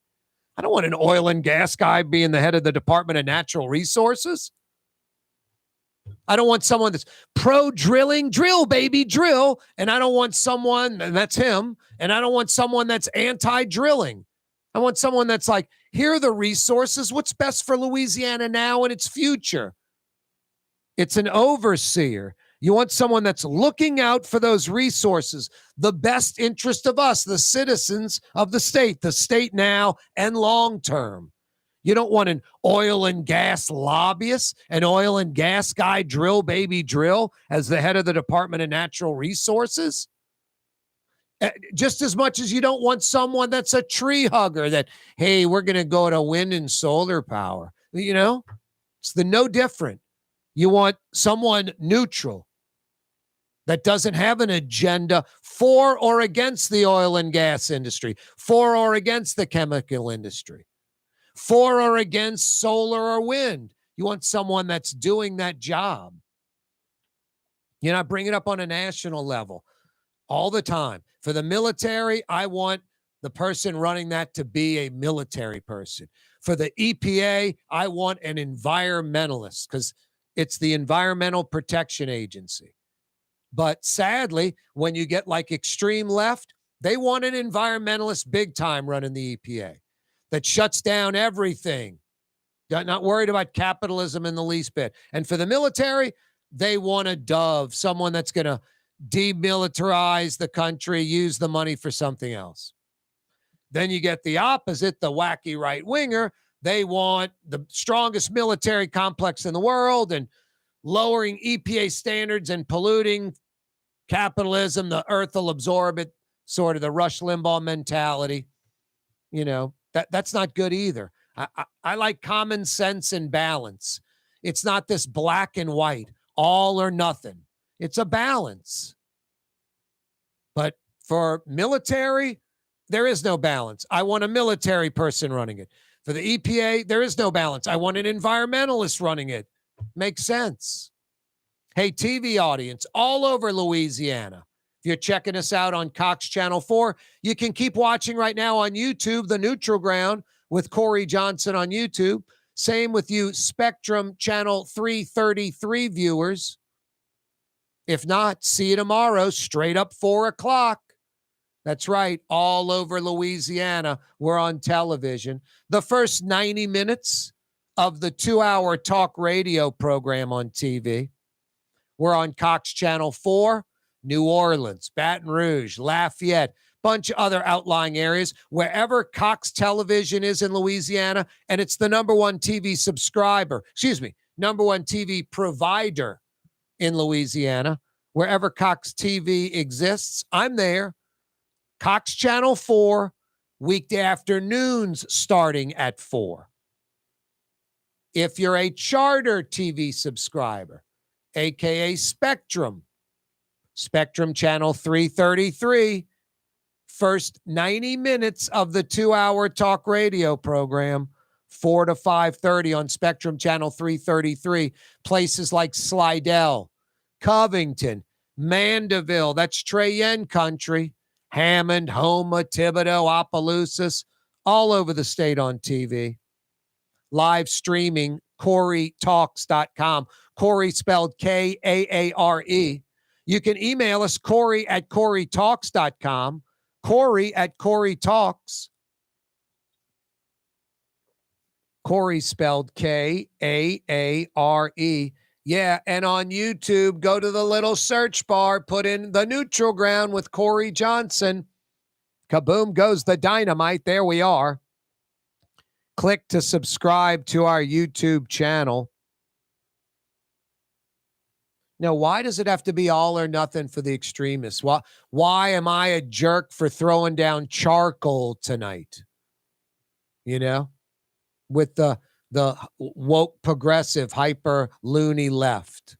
S1: I don't want an oil and gas guy being the head of the Department of Natural Resources. I don't want someone that's pro-drilling, drill, baby, drill. And I don't want someone, and that's him, and I don't want someone that's anti-drilling. I want someone that's like, here are the resources. What's best for Louisiana now and its future? It's an overseer. You want someone that's looking out for those resources, the best interest of us, the citizens of the state now and long term. You don't want an oil and gas lobbyist, an oil and gas guy, drill, baby, drill, as the head of the Department of Natural Resources. Just as much as you don't want someone that's a tree hugger that, hey, we're going to go to wind and solar power. It's no different. You want someone neutral that doesn't have an agenda for or against the oil and gas industry, for or against the chemical industry, for or against solar or wind. You want someone that's doing that job. I bring it up on a national level all the time. For the military, I want the person running that to be a military person. For the EPA, I want an environmentalist because it's the Environmental Protection Agency. But sadly, when you get like extreme left, they want an environmentalist big time running the EPA that shuts down everything. Not worried about capitalism in the least bit. And for the military, they want a dove, someone that's going to demilitarize the country, use the money for something else. Then you get the opposite, the wacky right winger. They want the strongest military complex in the world and lowering EPA standards and polluting capitalism. The earth will absorb it, sort of the Rush Limbaugh mentality. That's not good either. I like common sense and balance. It's not this black and white. all or nothing. It's a balance. But for military, there is no balance. I want a military person running it. For the EPA, there is no balance. I want an environmentalist running it. Makes sense. Hey, TV audience all over Louisiana. If you're checking us out on Cox Channel 4, you can keep watching right now on YouTube, The Neutral Ground with Corey Johnson on YouTube. Same with you, Spectrum Channel 333 viewers. If not, see you tomorrow, straight up 4 o'clock. That's right. All over Louisiana, we're on television. The first 90 minutes of the 2-hour talk radio program on TV. We're on Cox Channel 4, New Orleans, Baton Rouge, Lafayette, bunch of other outlying areas. Wherever Cox Television is in Louisiana, and it's the number one TV number one TV provider in Louisiana. Wherever Cox TV exists, I'm there. Cox Channel 4, weekday afternoons starting at 4. If you're a Charter TV subscriber, a.k.a. Spectrum Channel 333, first 90 minutes of the 2-hour talk radio program, 4 to 5:30 on Spectrum Channel 333. Places like Slidell, Covington, Mandeville, that's Cheyenne country, Hammond, Houma, Thibodaux, Opelousas, all over the state on TV. Live streaming, CoreyTalks.com. Corey spelled Kaare. You can email us, Corey@CoreyTalks.com. Corey@CoreyTalks. Corey spelled Kaare. Yeah, and on YouTube, go to the little search bar, put in The Neutral Ground with Corey Johnson. Kaboom goes the dynamite. There we are. Click to subscribe to our YouTube channel. Now, why does it have to be all or nothing for the extremists? Why am I a jerk for throwing down charcoal tonight? You know, with the woke, progressive, hyper loony left.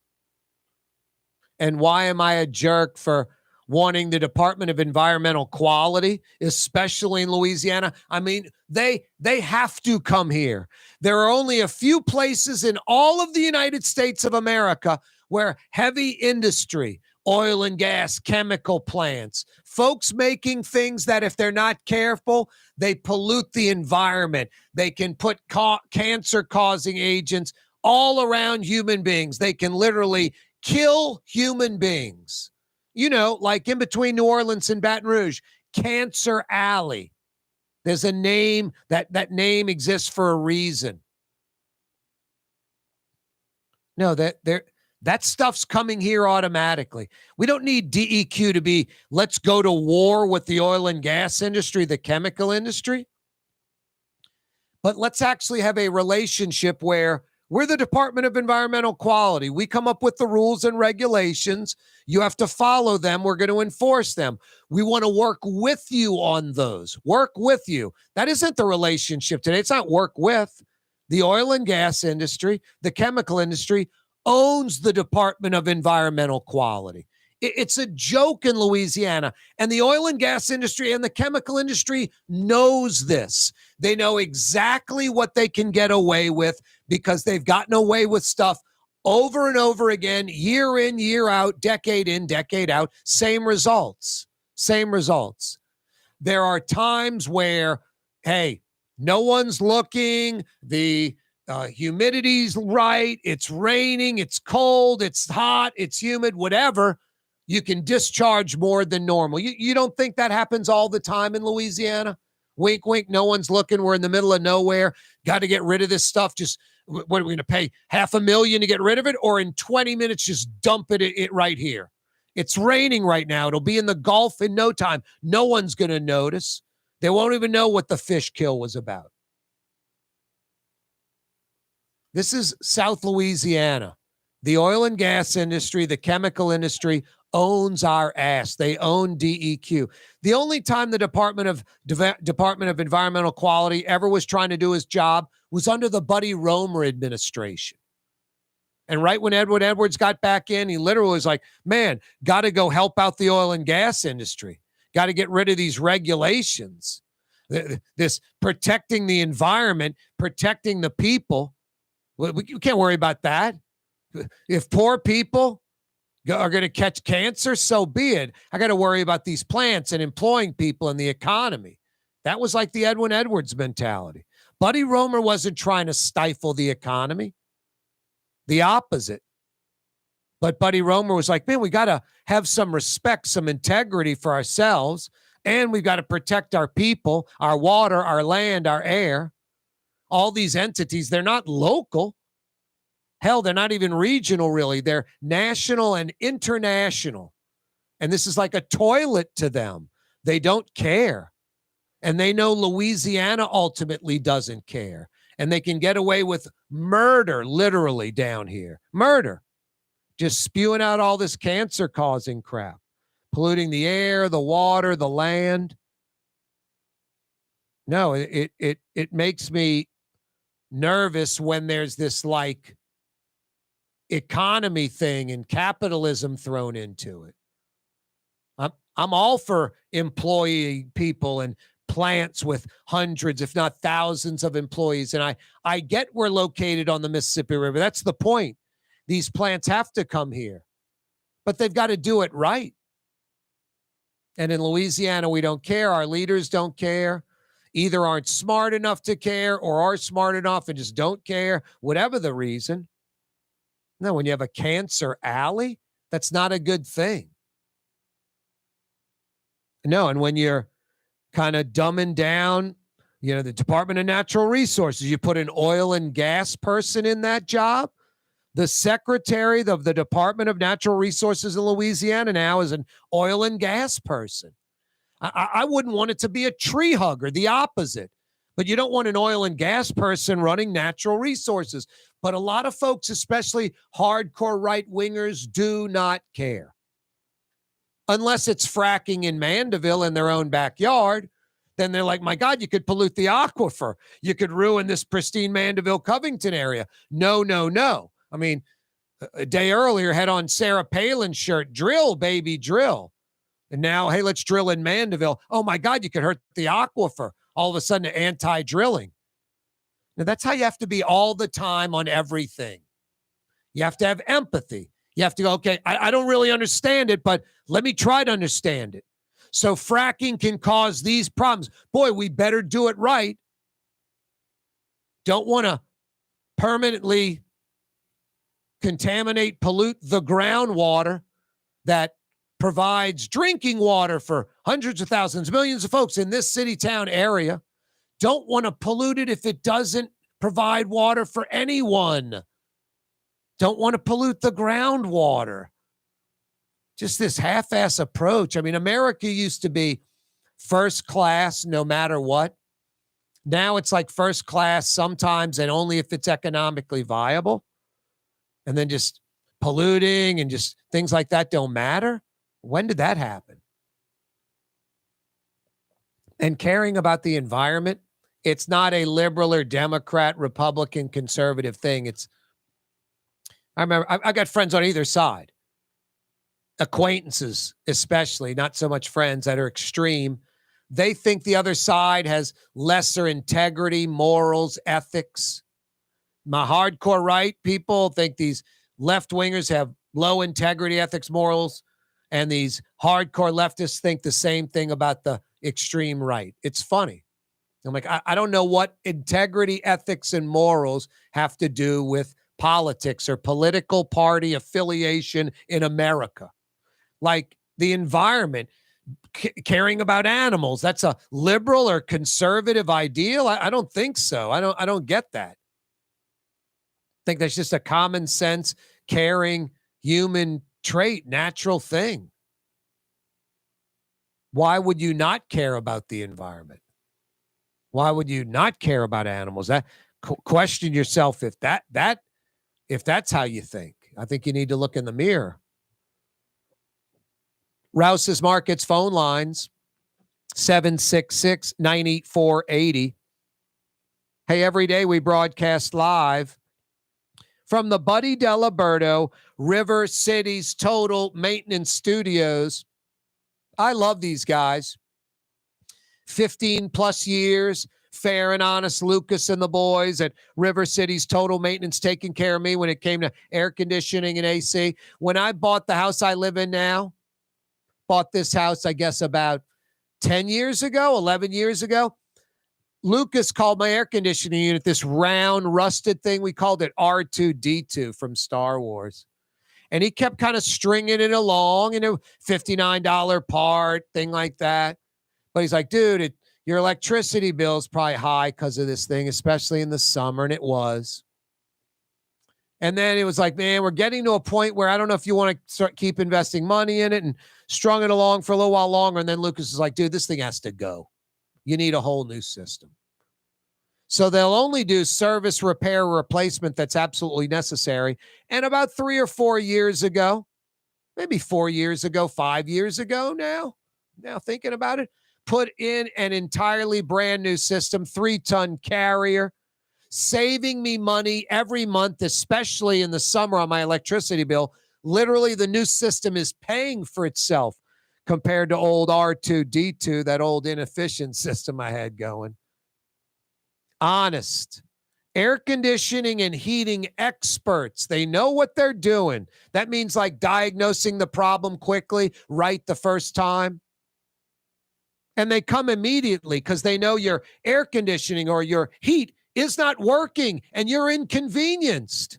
S1: And why am I a jerk for wanting the Department of Environmental Quality, especially in Louisiana? I mean, they have to come here. There are only a few places in all of the United States of America where heavy industry, oil and gas, chemical plants, folks making things that if they're not careful, they pollute the environment. They can put cancer-causing agents all around human beings. They can literally kill human beings. You know, like in between New Orleans and Baton Rouge, Cancer Alley. There's a name, that name exists for a reason. No, that stuff's coming here automatically. We don't need DEQ to be, let's go to war with the oil and gas industry, the chemical industry. But let's actually have a relationship where we're the Department of Environmental Quality. We come up with the rules and regulations. You have to follow them. We're going to enforce them. We want to work with you on those. Work with you. That isn't the relationship today. It's not work with. The oil and gas industry, the chemical industry owns the Department of Environmental Quality. It's a joke in Louisiana. And the oil and gas industry and the chemical industry knows this. They know exactly what they can get away with because they've gotten away with stuff over and over again, year in, year out, decade in, decade out. Same results. Same results. There are times where, hey, no one's looking. The humidity's right. It's raining. It's cold. It's hot. It's humid, whatever. You can discharge more than normal. You don't think that happens all the time in Louisiana? Wink, wink. No one's looking. We're in the middle of nowhere. Got to get rid of this stuff. Just, what are we going to pay? $500,000 to get rid of it? Or in 20 minutes, just dump it right here? It's raining right now. It'll be in the Gulf in no time. No one's going to notice. They won't even know what the fish kill was about. This is South Louisiana. The oil and gas industry, the chemical industry owns our ass. They own DEQ. The only time the Department of Environmental Quality ever was trying to do his job was under the Buddy Roemer administration. And right when Edwin Edwards got back in, he literally was like, man, got to go help out the oil and gas industry. Got to get rid of these regulations. This protecting the environment, protecting the people. We can't worry about that. If poor people are going to catch cancer, so be it. I got to worry about these plants and employing people in the economy. That was like the Edwin Edwards mentality. Buddy Roemer wasn't trying to stifle the economy. The opposite. But Buddy Roemer was like, man, we got to have some respect, some integrity for ourselves, and we've got to protect our people, our water, our land, our air. All these entities, they're not local. Hell, they're not even regional, really. They're national and international. And this is like a toilet to them. They don't care. And they know Louisiana ultimately doesn't care. And they can get away with murder, literally, down here. Murder. Just spewing out all this cancer-causing crap. Polluting the air, the water, the land. No, it makes me nervous when there's this, like, economy thing and capitalism thrown into it. I'm all for employee people and plants with hundreds, if not thousands of employees. And I get we're located on the Mississippi River. That's the point. These plants have to come here, but they've got to do it right. And in Louisiana, we don't care. Our leaders don't care. Either aren't smart enough to care or are smart enough and just don't care, whatever the reason. No, when you have a cancer alley, that's not a good thing. No, and when you're kind of dumbing down, the Department of Natural Resources, you put an oil and gas person in that job. The secretary of the Department of Natural Resources in Louisiana now is an oil and gas person. I wouldn't want it to be a tree hugger, the opposite. But you don't want an oil and gas person running natural resources. But a lot of folks, especially hardcore right-wingers, do not care. Unless it's fracking in Mandeville in their own backyard, then they're like, my God, you could pollute the aquifer. You could ruin this pristine Mandeville-Covington area. No, no, no. I mean, a day earlier, had on Sarah Palin's shirt, drill, baby, drill. And now, hey, let's drill in Mandeville. Oh, my God, you could hurt the aquifer. All of a sudden, anti-drilling. Now, that's how you have to be all the time on everything. You have to have empathy. You have to go, okay, I don't really understand it, but let me try to understand it. So fracking can cause these problems. Boy, we better do it right. Don't want to permanently contaminate, pollute the groundwater that provides drinking water for hundreds of thousands, millions of folks in this city, town area. Don't want to pollute it if it doesn't provide water for anyone. Don't want to pollute the groundwater. Just this half-ass approach. I mean, America used to be first class no matter what. Now it's like first class sometimes and only if it's economically viable. And then just polluting and just things like that don't matter. When did that happen? And caring about the environment, it's not a liberal or Democrat, Republican, conservative thing. I remember I got friends on either side. Acquaintances, especially, not so much friends, that are extreme. They think the other side has lesser integrity, morals, ethics. My hardcore right people think these left-wingers have low integrity, ethics, morals, and these hardcore leftists think the same thing about the extreme right. It's funny. I'm like, I don't know what integrity, ethics, and morals have to do with politics or political party affiliation in America. Like the environment, caring about animals, that's a liberal or conservative ideal? I don't think so. I don't get that. I think that's just a common sense, caring human trait, natural thing. Why would you not care about the environment? Why would you not care about animals? Question yourself if that's how you think. I think you need to look in the mirror. Rouse's Markets phone lines, 766-984-80. Hey, every day we broadcast live from the Buddy Deliberto River Cities Total Maintenance Studios. I love these guys. 15 plus years, fair and honest Lucas and the boys at River Cities Total Maintenance taking care of me when it came to air conditioning and AC. When I bought the house I live in now, bought this house, I guess, about 10 years ago, 11 years ago. Lucas called my air conditioning unit this round, rusted thing. We called it R2-D2 from Star Wars. And he kept kind of stringing it along, $59 part, thing like that. But he's like, dude, your electricity bill is probably high because of this thing, especially in the summer. And it was. And then it was like, man, we're getting to a point where I don't know if you want to keep investing money in it, and strung it along for a little while longer. And then Lucas is like, dude, this thing has to go. You need a whole new system. So they'll only do service, repair, replacement that's absolutely necessary. And about 3 or 4 years ago, maybe 4 years ago, 5 years ago now thinking about it, put in an entirely brand new system, 3-ton Carrier, saving me money every month, especially in the summer on my electricity bill. Literally, the new system is paying for itself compared to old R2-D2, that old inefficient system I had going. Honest. Air conditioning and heating experts. They know what they're doing. That means like diagnosing the problem quickly, right the first time. And they come immediately because they know your air conditioning or your heat is not working and you're inconvenienced.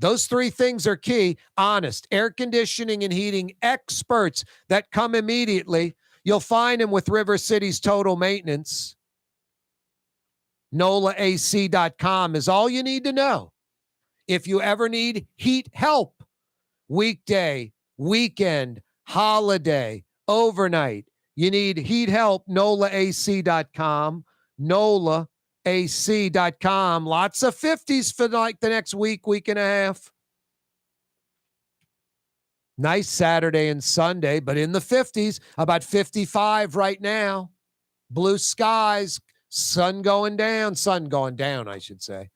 S1: Those 3 things are key. Honest. Air conditioning and heating experts that come immediately. You'll find them with River Cities Total Maintenance. NOLAAC.com is all you need to know. If you ever need heat help, weekday, weekend, holiday, overnight, you need heat help, NOLAAC.com, NOLAAC.com. Lots of 50s for like the next week and a half. Nice Saturday and Sunday, but in the 50s, about 55 right now. Blue skies, sun going down, I should say.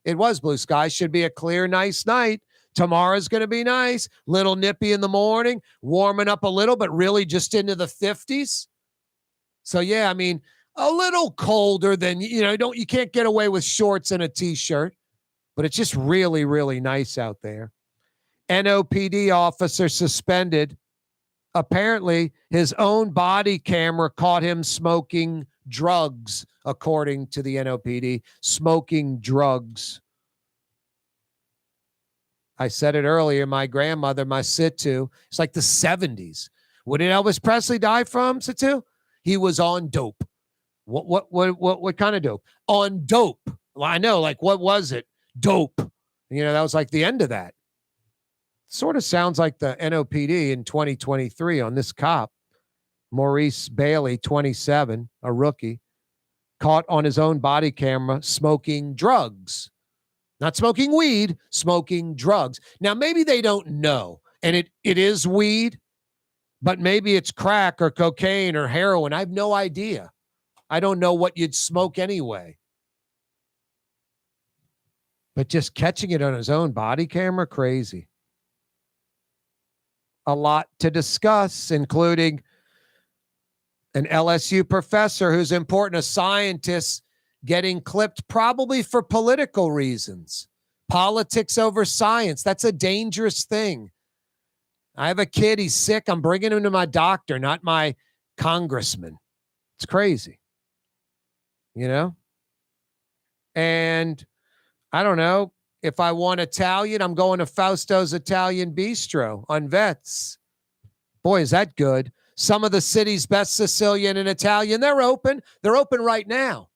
S1: It was blue skies. Should be a clear, nice night. Tomorrow's going to be nice. Little nippy in the morning, warming up a little, but really just into the 50s. So, yeah, I mean, a little colder than, you can't get away with shorts and a T-shirt, but it's just really, really nice out there. NOPD officer suspended. Apparently, his own body camera caught him smoking drugs, according to the NOPD. Smoking drugs. I said it earlier, my grandmother, my Situ, it's like the 70s. What did Elvis Presley die from, Situ? He was on dope. What kind of dope? On dope. Well, I know, like, what was it? Dope. That was like the end of that. Sort of sounds like the NOPD in 2023 on this cop. Maurice Bailey, 27, a rookie, caught on his own body camera smoking drugs. Not smoking weed, smoking drugs. Now, maybe they don't know, and it is weed, but maybe it's crack or cocaine or heroin. I have no idea. I don't know what you'd smoke anyway. But just catching it on his own body camera, crazy. A lot to discuss, including an LSU professor who's important, a scientist getting clipped probably for political reasons. Politics over science. That's a dangerous thing. I have a kid. He's sick. I'm bringing him to my doctor, not my congressman. It's crazy. And I don't know. If I want Italian, I'm going to Fausto's Italian Bistro on Vets. Boy, is that good. Some of the city's best Sicilian and Italian, they're open. They're open right now.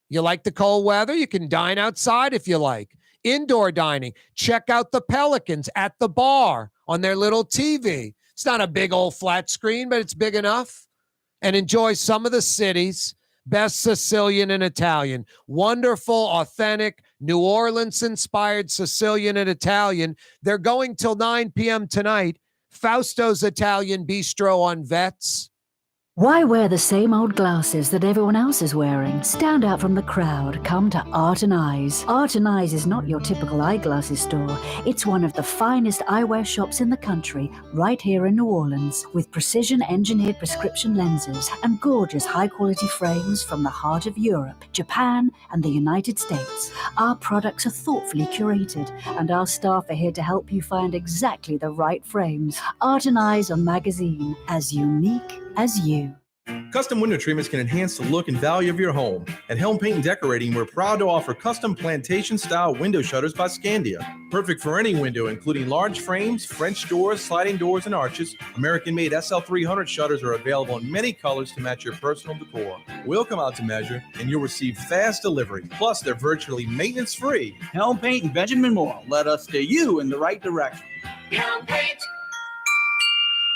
S1: You like the cold weather? You can dine outside if you like. Indoor dining. Check out the Pelicans at the bar on their little TV. It's not a big old flat screen, but it's big enough. And enjoy some of the city's best Sicilian and Italian. Wonderful, authentic, New Orleans-inspired Sicilian and Italian. They're going till 9 p.m. tonight. Fausto's Italian Bistro on Vets.
S7: Why wear the same old glasses that everyone else is wearing? Stand out from the crowd. Come to Art and Eyes. Art and Eyes is not your typical eyeglasses store. It's one of the finest eyewear shops in the country, right here in New Orleans, with precision-engineered prescription lenses and gorgeous high-quality frames from the heart of Europe, Japan, and the United States. Our products are thoughtfully curated, and our staff are here to help you find exactly the right frames. Art and Eyes on Magazine, as unique as you.
S11: Custom window treatments can enhance the look and value of your home. At Helm Paint and Decorating, we're proud to offer custom plantation-style window shutters by Scandia. Perfect for any window, including large frames, French doors, sliding doors, and arches. American-made SL300 shutters are available in many colors to match your personal decor. We'll come out to measure, and you'll receive fast delivery. Plus, they're virtually maintenance-free.
S19: Helm Paint and Benjamin Moore. Let us steer you in the right direction.
S8: Helm Paint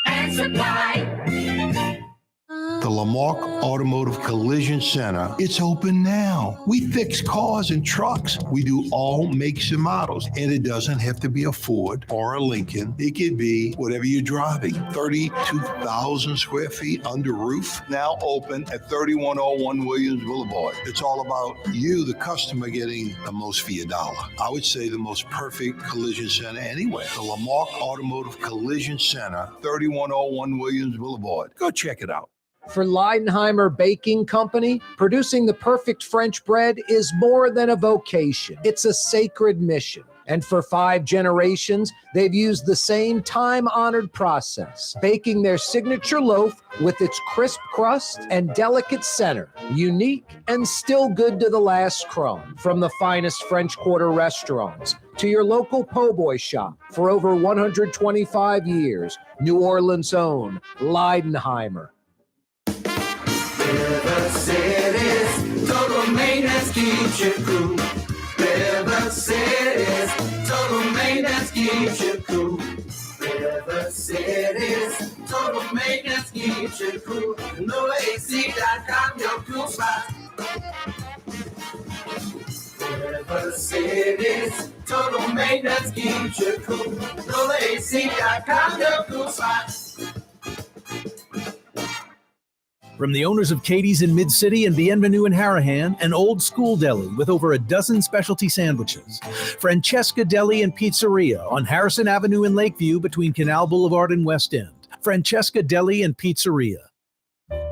S8: and Supply.
S12: The Lamarck Automotive Collision Center, it's open now. We fix cars and trucks. We do all makes and models. And it doesn't have to be a Ford or a Lincoln. It could be whatever you're driving. 32,000 square feet under roof, now open at 3101 Williams Boulevard. It's all about you, the customer, getting the most for your dollar. I would say the most perfect collision center anywhere. The Lamarck Automotive Collision Center, 3101 Williams Boulevard. Go check it out.
S18: For Leidenheimer Baking Company, producing the perfect French bread is more than a vocation. It's a sacred mission. And for 5 generations, they've used the same time-honored process, baking their signature loaf with its crisp crust and delicate center, unique and still good to the last crumb. From the finest French Quarter restaurants to your local po' boy shop, for over 125 years, New Orleans' own Leidenheimer.
S8: River City's total maintenance keeps you cool. River City's total maintenance keeps you cool. River City's total maintenance keeps you cool. NoAC.com, your cool spot. River City's total maintenance keeps you cool. NoAC.com, your cool spot.
S2: From the owners of Katie's in Mid-City and Bienvenue in Harahan, an old school deli with over a dozen specialty sandwiches. Francesca Deli and Pizzeria on Harrison Avenue in Lakeview between Canal Boulevard and West End. Francesca Deli and Pizzeria.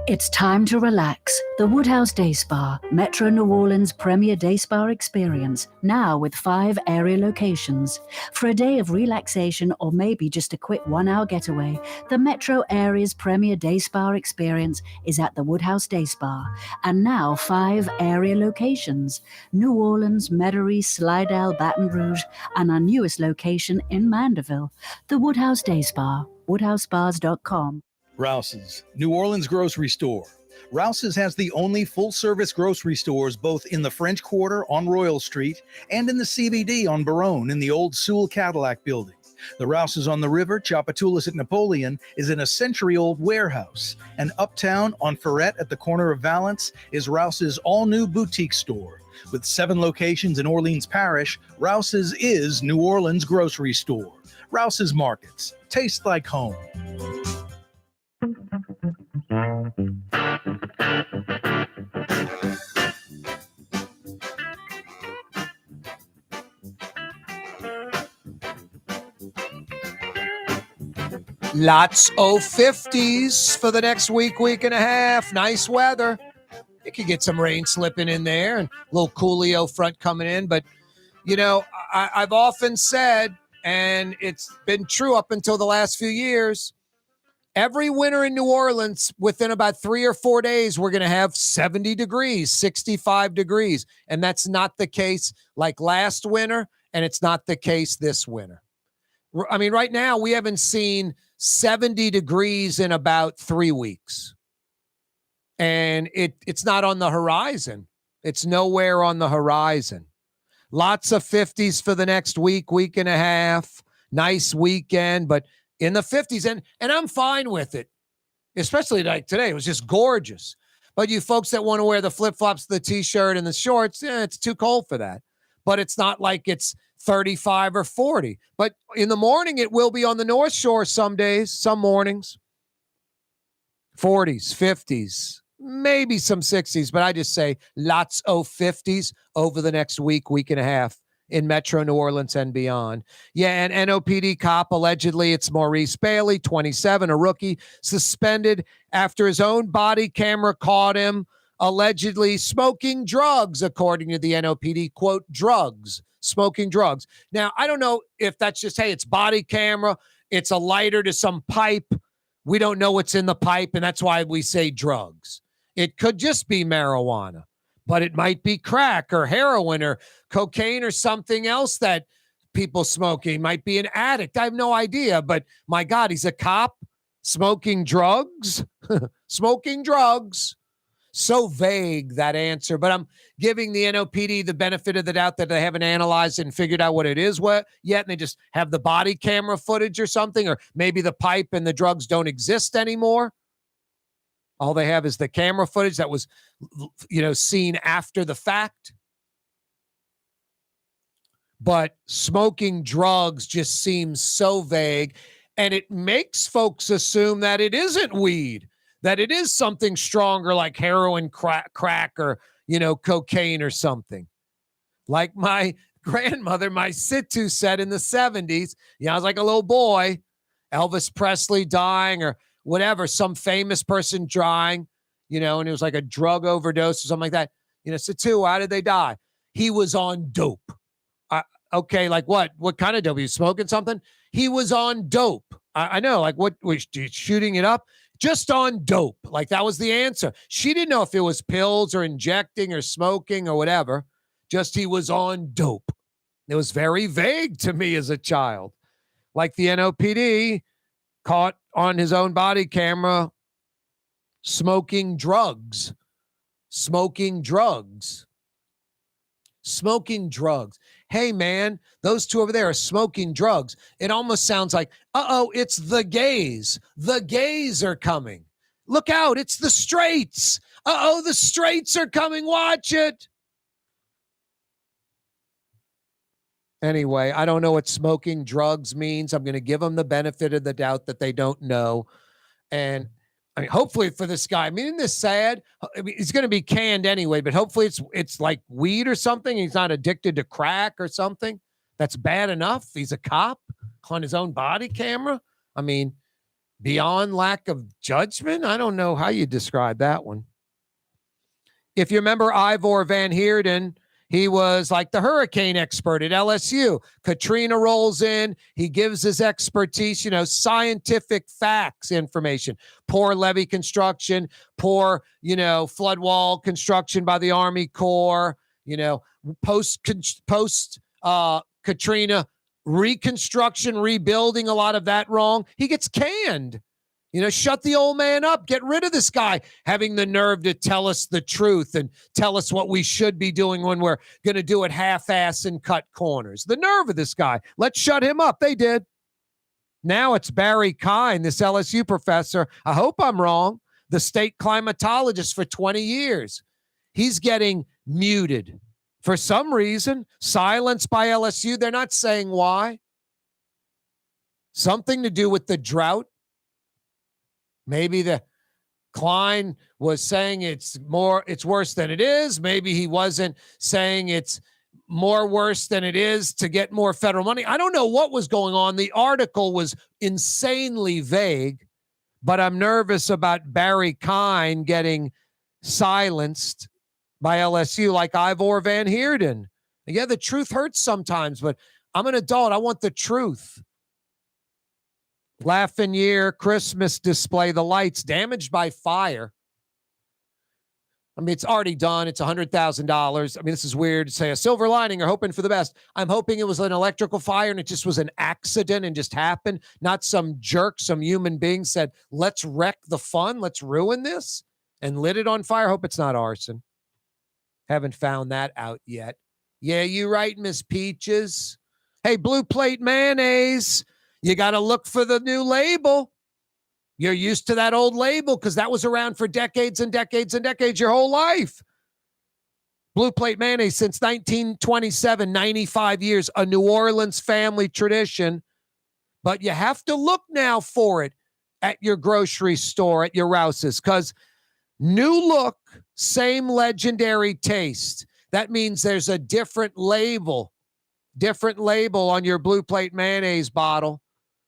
S7: It's time to relax. The Woodhouse Day Spa, Metro New Orleans' premier day spa experience, now with 5 area locations. For a day of relaxation or maybe just a quick 1-hour getaway, the Metro area's premier day spa experience is at the Woodhouse Day Spa. And now 5 area locations: New Orleans, Metairie, Slidell, Baton Rouge, and our newest location in Mandeville. The Woodhouse Day Spa, woodhousespas.com.
S3: Rouse's, New Orleans grocery store. Rouse's has the only full-service grocery stores both in the French Quarter on Royal Street and in the CBD on Baronne in the old Sewell Cadillac building. The Rouse's on the river, Tchoupitoulas at Napoleon, is in a century-old warehouse. And uptown on Ferret at the corner of Valence is Rouse's all-new boutique store. With 7 locations in Orleans Parish, Rouse's is New Orleans grocery store. Rouse's Markets. Taste like home.
S18: Lots of 50s for the next week and a half. Nice weather. You could get some rain slipping in there and a little Coolio front coming in. But, you know, I've often said, and it's been true up until the last few years, every winter in New Orleans, within about 3 or 4 days, we're going to have 70 degrees, 65 degrees. And that's not the case like last winter, and it's not the case this winter. I mean, right now, we haven't seen 70 degrees in about 3 weeks. And it's not on the horizon. It's nowhere on the horizon. Lots of 50s for the next week and a half. Nice weekend, but in the 50s. And I'm fine with it, especially like today. It was just gorgeous. But you folks that want to wear the flip-flops, the T-shirt, and the shorts, it's too cold for that. But it's not like it's 35 or 40. But in the morning, it will be on the North Shore some days, some mornings.
S1: 40s, 50s, maybe some 60s, but I just say lots of 50s over the next week and a half in Metro New Orleans and beyond. Yeah, and NOPD cop, allegedly, it's Maurice Bailey, 27, a rookie, suspended after his own body camera caught him allegedly smoking drugs, according to the NOPD, quote, drugs, smoking drugs. Now, I don't know if that's just, hey, it's body camera, it's a lighter to some pipe. We don't know what's in the pipe, and that's why we say drugs. It could just be marijuana, but it might be crack or heroin or cocaine or something else that people smoking. He might be an addict. I have no idea, but my God, he's a cop smoking drugs, smoking drugs. So vague, that answer, but I'm giving the NOPD the benefit of the doubt that they haven't analyzed and figured out what it is yet, and they just have the body camera footage or something, or maybe the pipe and the drugs don't exist anymore. All they have is the camera footage that was, seen after the fact. But smoking drugs just seems so vague, and it makes folks assume that it isn't weed, that it is something stronger like heroin, crack, or, cocaine or something. Like my grandmother, my Situ, said in the 70s, I was like a little boy, Elvis Presley dying or whatever, some famous person dying, and it was like a drug overdose or something like that. Situ, how did they die? He was on dope. Okay, like what? What kind of dope? He was smoking something? He was on dope. I know, like what was shooting it up? Just on dope. Like that was the answer. She didn't know if it was pills or injecting or smoking or whatever. Just he was on dope. It was very vague to me as a child. Like the NOPD caught on his own body camera smoking drugs. Smoking drugs. Smoking drugs. Hey, man, those two over there are smoking drugs. It almost sounds like, it's the gays. The gays are coming. Look out, it's the straights. The straights are coming. Watch it. Anyway, I don't know what smoking drugs means. I'm going to give them the benefit of the doubt that they don't know. And I mean, hopefully for this guy, isn't this sad? I mean, he's going to be canned anyway, but hopefully it's like weed or something. He's not addicted to crack or something. That's bad enough. He's a cop on his own body camera. I mean, beyond lack of judgment. I don't know how you describe that one. If you remember Ivor Van Heerden, he was like the hurricane expert at LSU. Katrina rolls in. He gives his expertise, scientific facts information. Poor levee construction, poor, flood wall construction by the Army Corps, post Katrina reconstruction, rebuilding, a lot of that wrong. He gets canned. Shut the old man up. Get rid of this guy having the nerve to tell us the truth and tell us what we should be doing when we're going to do it half-ass and cut corners. The nerve of this guy. Let's shut him up. They did. Now it's Barry Kine, this LSU professor. I hope I'm wrong. The state climatologist for 20 years. He's getting muted for some reason. Silenced by LSU. They're not saying why. Something to do with the drought. Maybe the Klein was saying it's worse than it is. Maybe he wasn't saying it's more worse than it is to get more federal money. I don't know what was going on. The article was insanely vague, but I'm nervous about Barry Kine getting silenced by LSU like Ivor Van Heerden. Yeah, the truth hurts sometimes, but I'm an adult. I want the truth. Lafreniere Christmas display, the lights damaged by fire. I mean, it's already done. It's $100,000. I mean, this is weird to say a silver lining or hoping for the best. I'm hoping it was an electrical fire and it just was an accident and just happened. Not some jerk, some human being said, let's wreck the fun. Let's ruin this and lit it on fire. Hope it's not arson. Haven't found that out yet. Yeah, you right, Miss Peaches. Hey, Blue Plate Mayonnaise. You got to look for the new label. You're used to that old label because that was around for decades and decades and decades, your whole life. Blue Plate Mayonnaise since 1927, 95 years, a New Orleans family tradition. But you have to look now for it. at your grocery store, at your Rouse's, because new look, same legendary taste. That means there's a different label on your Blue Plate mayonnaise bottle,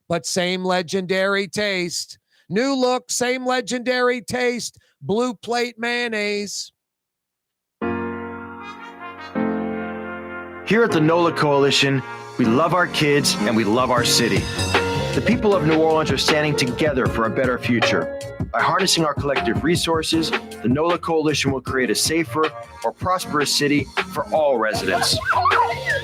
S1: but same legendary taste. New look, same legendary taste, Blue Plate mayonnaise.
S6: Here at the NOLA Coalition, we love our kids and we love our city. The people of New Orleans are standing together for a better future. By harnessing our collective resources, the NOLA Coalition will create a safer, more prosperous city for all residents.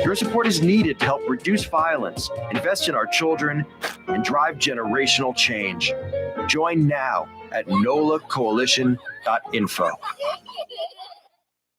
S6: Your support is needed to help reduce violence, invest in our children, and drive generational change. Join now at nolacoalition.info.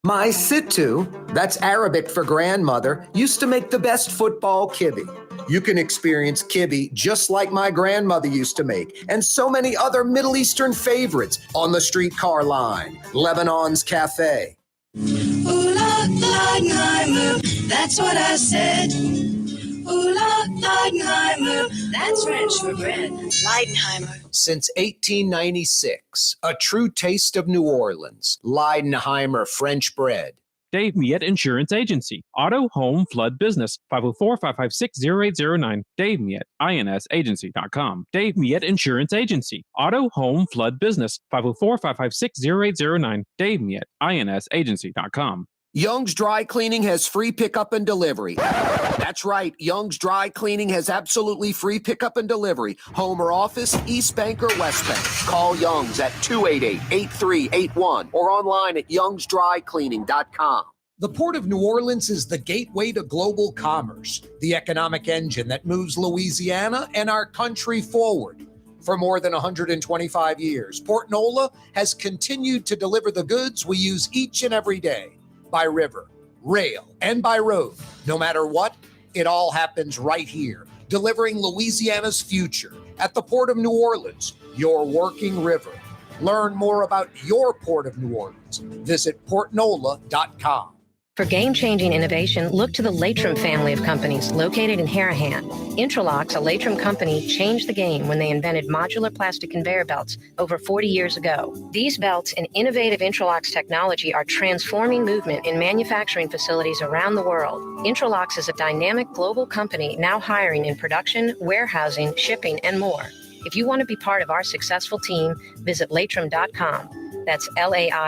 S15: My Sittu, that's Arabic for grandmother, used to make the best football kibbe. You can experience kibbe just like my grandmother used to make, and so many other Middle Eastern favorites on the streetcar line, Lebanon's Cafe.
S8: Ooh la Leidenheimer, that's what I said. Ooh la Leidenheimer, that's French for bread. Leidenheimer.
S15: Since 1896, a true taste of New Orleans, Leidenheimer French bread.
S9: Dave Miette Insurance Agency. Auto, home, flood, business. 504-556-0809. Dave Miette, insagency.com. Dave Miette Insurance Agency. Auto, home, flood, business. 504-556-0809. Dave Miette, insagency.com.
S15: Young's Dry Cleaning has free pickup and delivery. That's right. Young's Dry Cleaning has absolutely free pickup and delivery. Home or office, East Bank or West Bank. Call Young's at 288-8381 or online at youngsdrycleaning.com.
S18: The Port of New Orleans is the gateway to global commerce, the economic engine that moves Louisiana and our country forward. For more than 125 years, Port Nola has continued to deliver the goods we use each and every day. By river, rail, and by road. No matter what, it all happens right here, delivering Louisiana's future at the Port of New Orleans, your working river. Learn more about your Port of New Orleans. Visit portnola.com.
S10: For game-changing innovation, look to the Latrim family of companies located in Harahan. Intralox, a Latrim company, changed the game when they invented modular plastic conveyor belts over 40 years ago. These belts and innovative Intralox technology are transforming movement in manufacturing facilities around the world. Intralox is a dynamic global company now hiring in production, warehousing, shipping, and more. If you want to be part of our successful team, visit latrim.com. That's LAITRAM.com.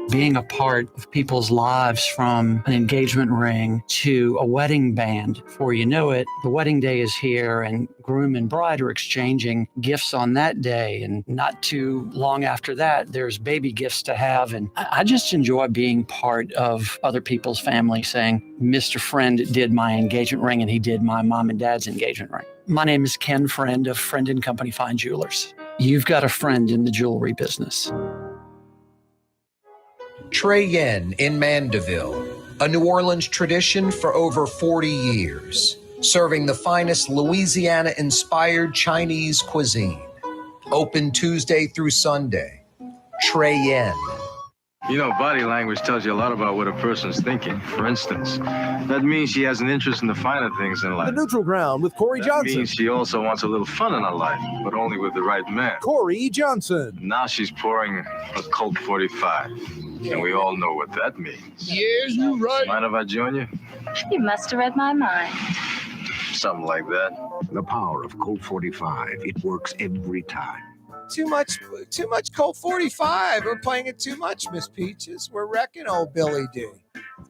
S4: Being a part of people's lives, from an engagement ring to a wedding band. Before you know it, the wedding day is here and groom and bride are exchanging gifts on that day. And not too long after that, there's baby gifts to have. And I just enjoy being part of other people's family, saying, Mr. Friend did my engagement ring and he did my mom and dad's engagement ring. My name is Ken Friend of Friend & Company Fine Jewelers. You've got a friend in the jewelry business.
S15: Trey Yen in Mandeville, a New Orleans tradition for over 40 years, serving the finest Louisiana-inspired Chinese cuisine. Open Tuesday through Sunday. Trey Yen.
S21: You know, body language tells you a lot about what a person's thinking. For instance, that means she has an interest in the finer things in life.
S5: The Neutral Ground with Corey Johnson.
S21: That means she also wants a little fun in her life, but only with the right man.
S5: Corey Johnson.
S21: Now she's pouring a Colt 45, and we all know what that means.
S8: Yes, you're right.
S21: Mind if I join you?
S22: You must have read my mind.
S21: Something like that.
S23: The power of Colt 45. It works every time.
S1: Too much Colt 45. We're playing it too much, Miss Peaches. We're wrecking old Billy D.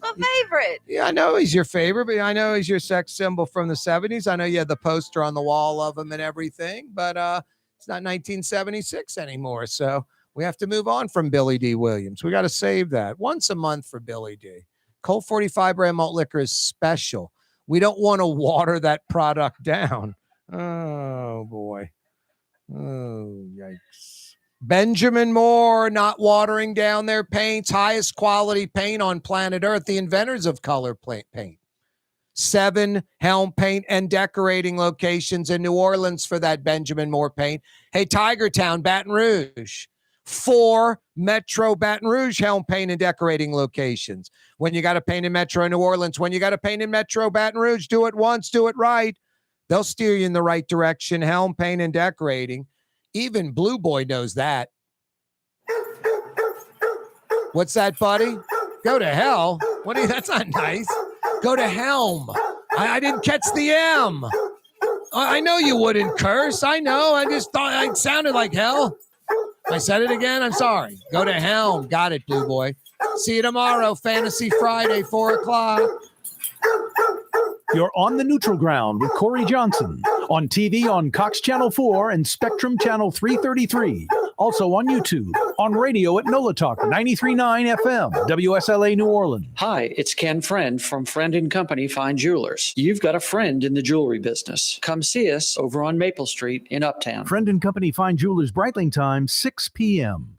S24: My favorite.
S1: Yeah, I know he's your favorite, but I know he's your sex symbol from the 70s. I know you had the poster on the wall of him and everything, but it's not 1976 anymore. So we have to move on from Billy D. Williams. We got to save that once a month for Billy D. Colt 45 brand malt liquor is special. We don't want to water that product down. Oh, boy. Oh, yikes. Benjamin Moore not watering down their paints. Highest quality paint on planet Earth. The inventors of color paint. 7 Helm Paint and Decorating locations in New Orleans for that Benjamin Moore paint. Hey, Tiger Town, Baton Rouge. 4 Metro Baton Rouge Helm Paint and Decorating locations. When you got to paint in Metro New Orleans, when you got to paint in Metro Baton Rouge, do it once, do it right. They'll steer you in the right direction. Helm, paint, and decorating. Even Blue Boy knows that. What's that, buddy? Go to hell. What? That's not nice. Go to Helm. I didn't catch the M. I know you wouldn't curse. I know. I just thought it sounded like hell. I said it again. I'm sorry. Go to Helm. Got it, Blue Boy. See you tomorrow, Fantasy Friday, 4 o'clock.
S5: You're on the neutral ground with Corey Johnson. On TV on Cox Channel 4 and Spectrum Channel 333. Also on YouTube. On radio at NOLA Talk 93.9 FM, WSLA New Orleans.
S4: Hi, it's Ken Friend from Friend & Company Fine Jewelers. You've got a friend in the jewelry business. Come see us over on Maple Street in Uptown.
S2: Friend & Company Fine Jewelers, Breitling time, 6 p.m.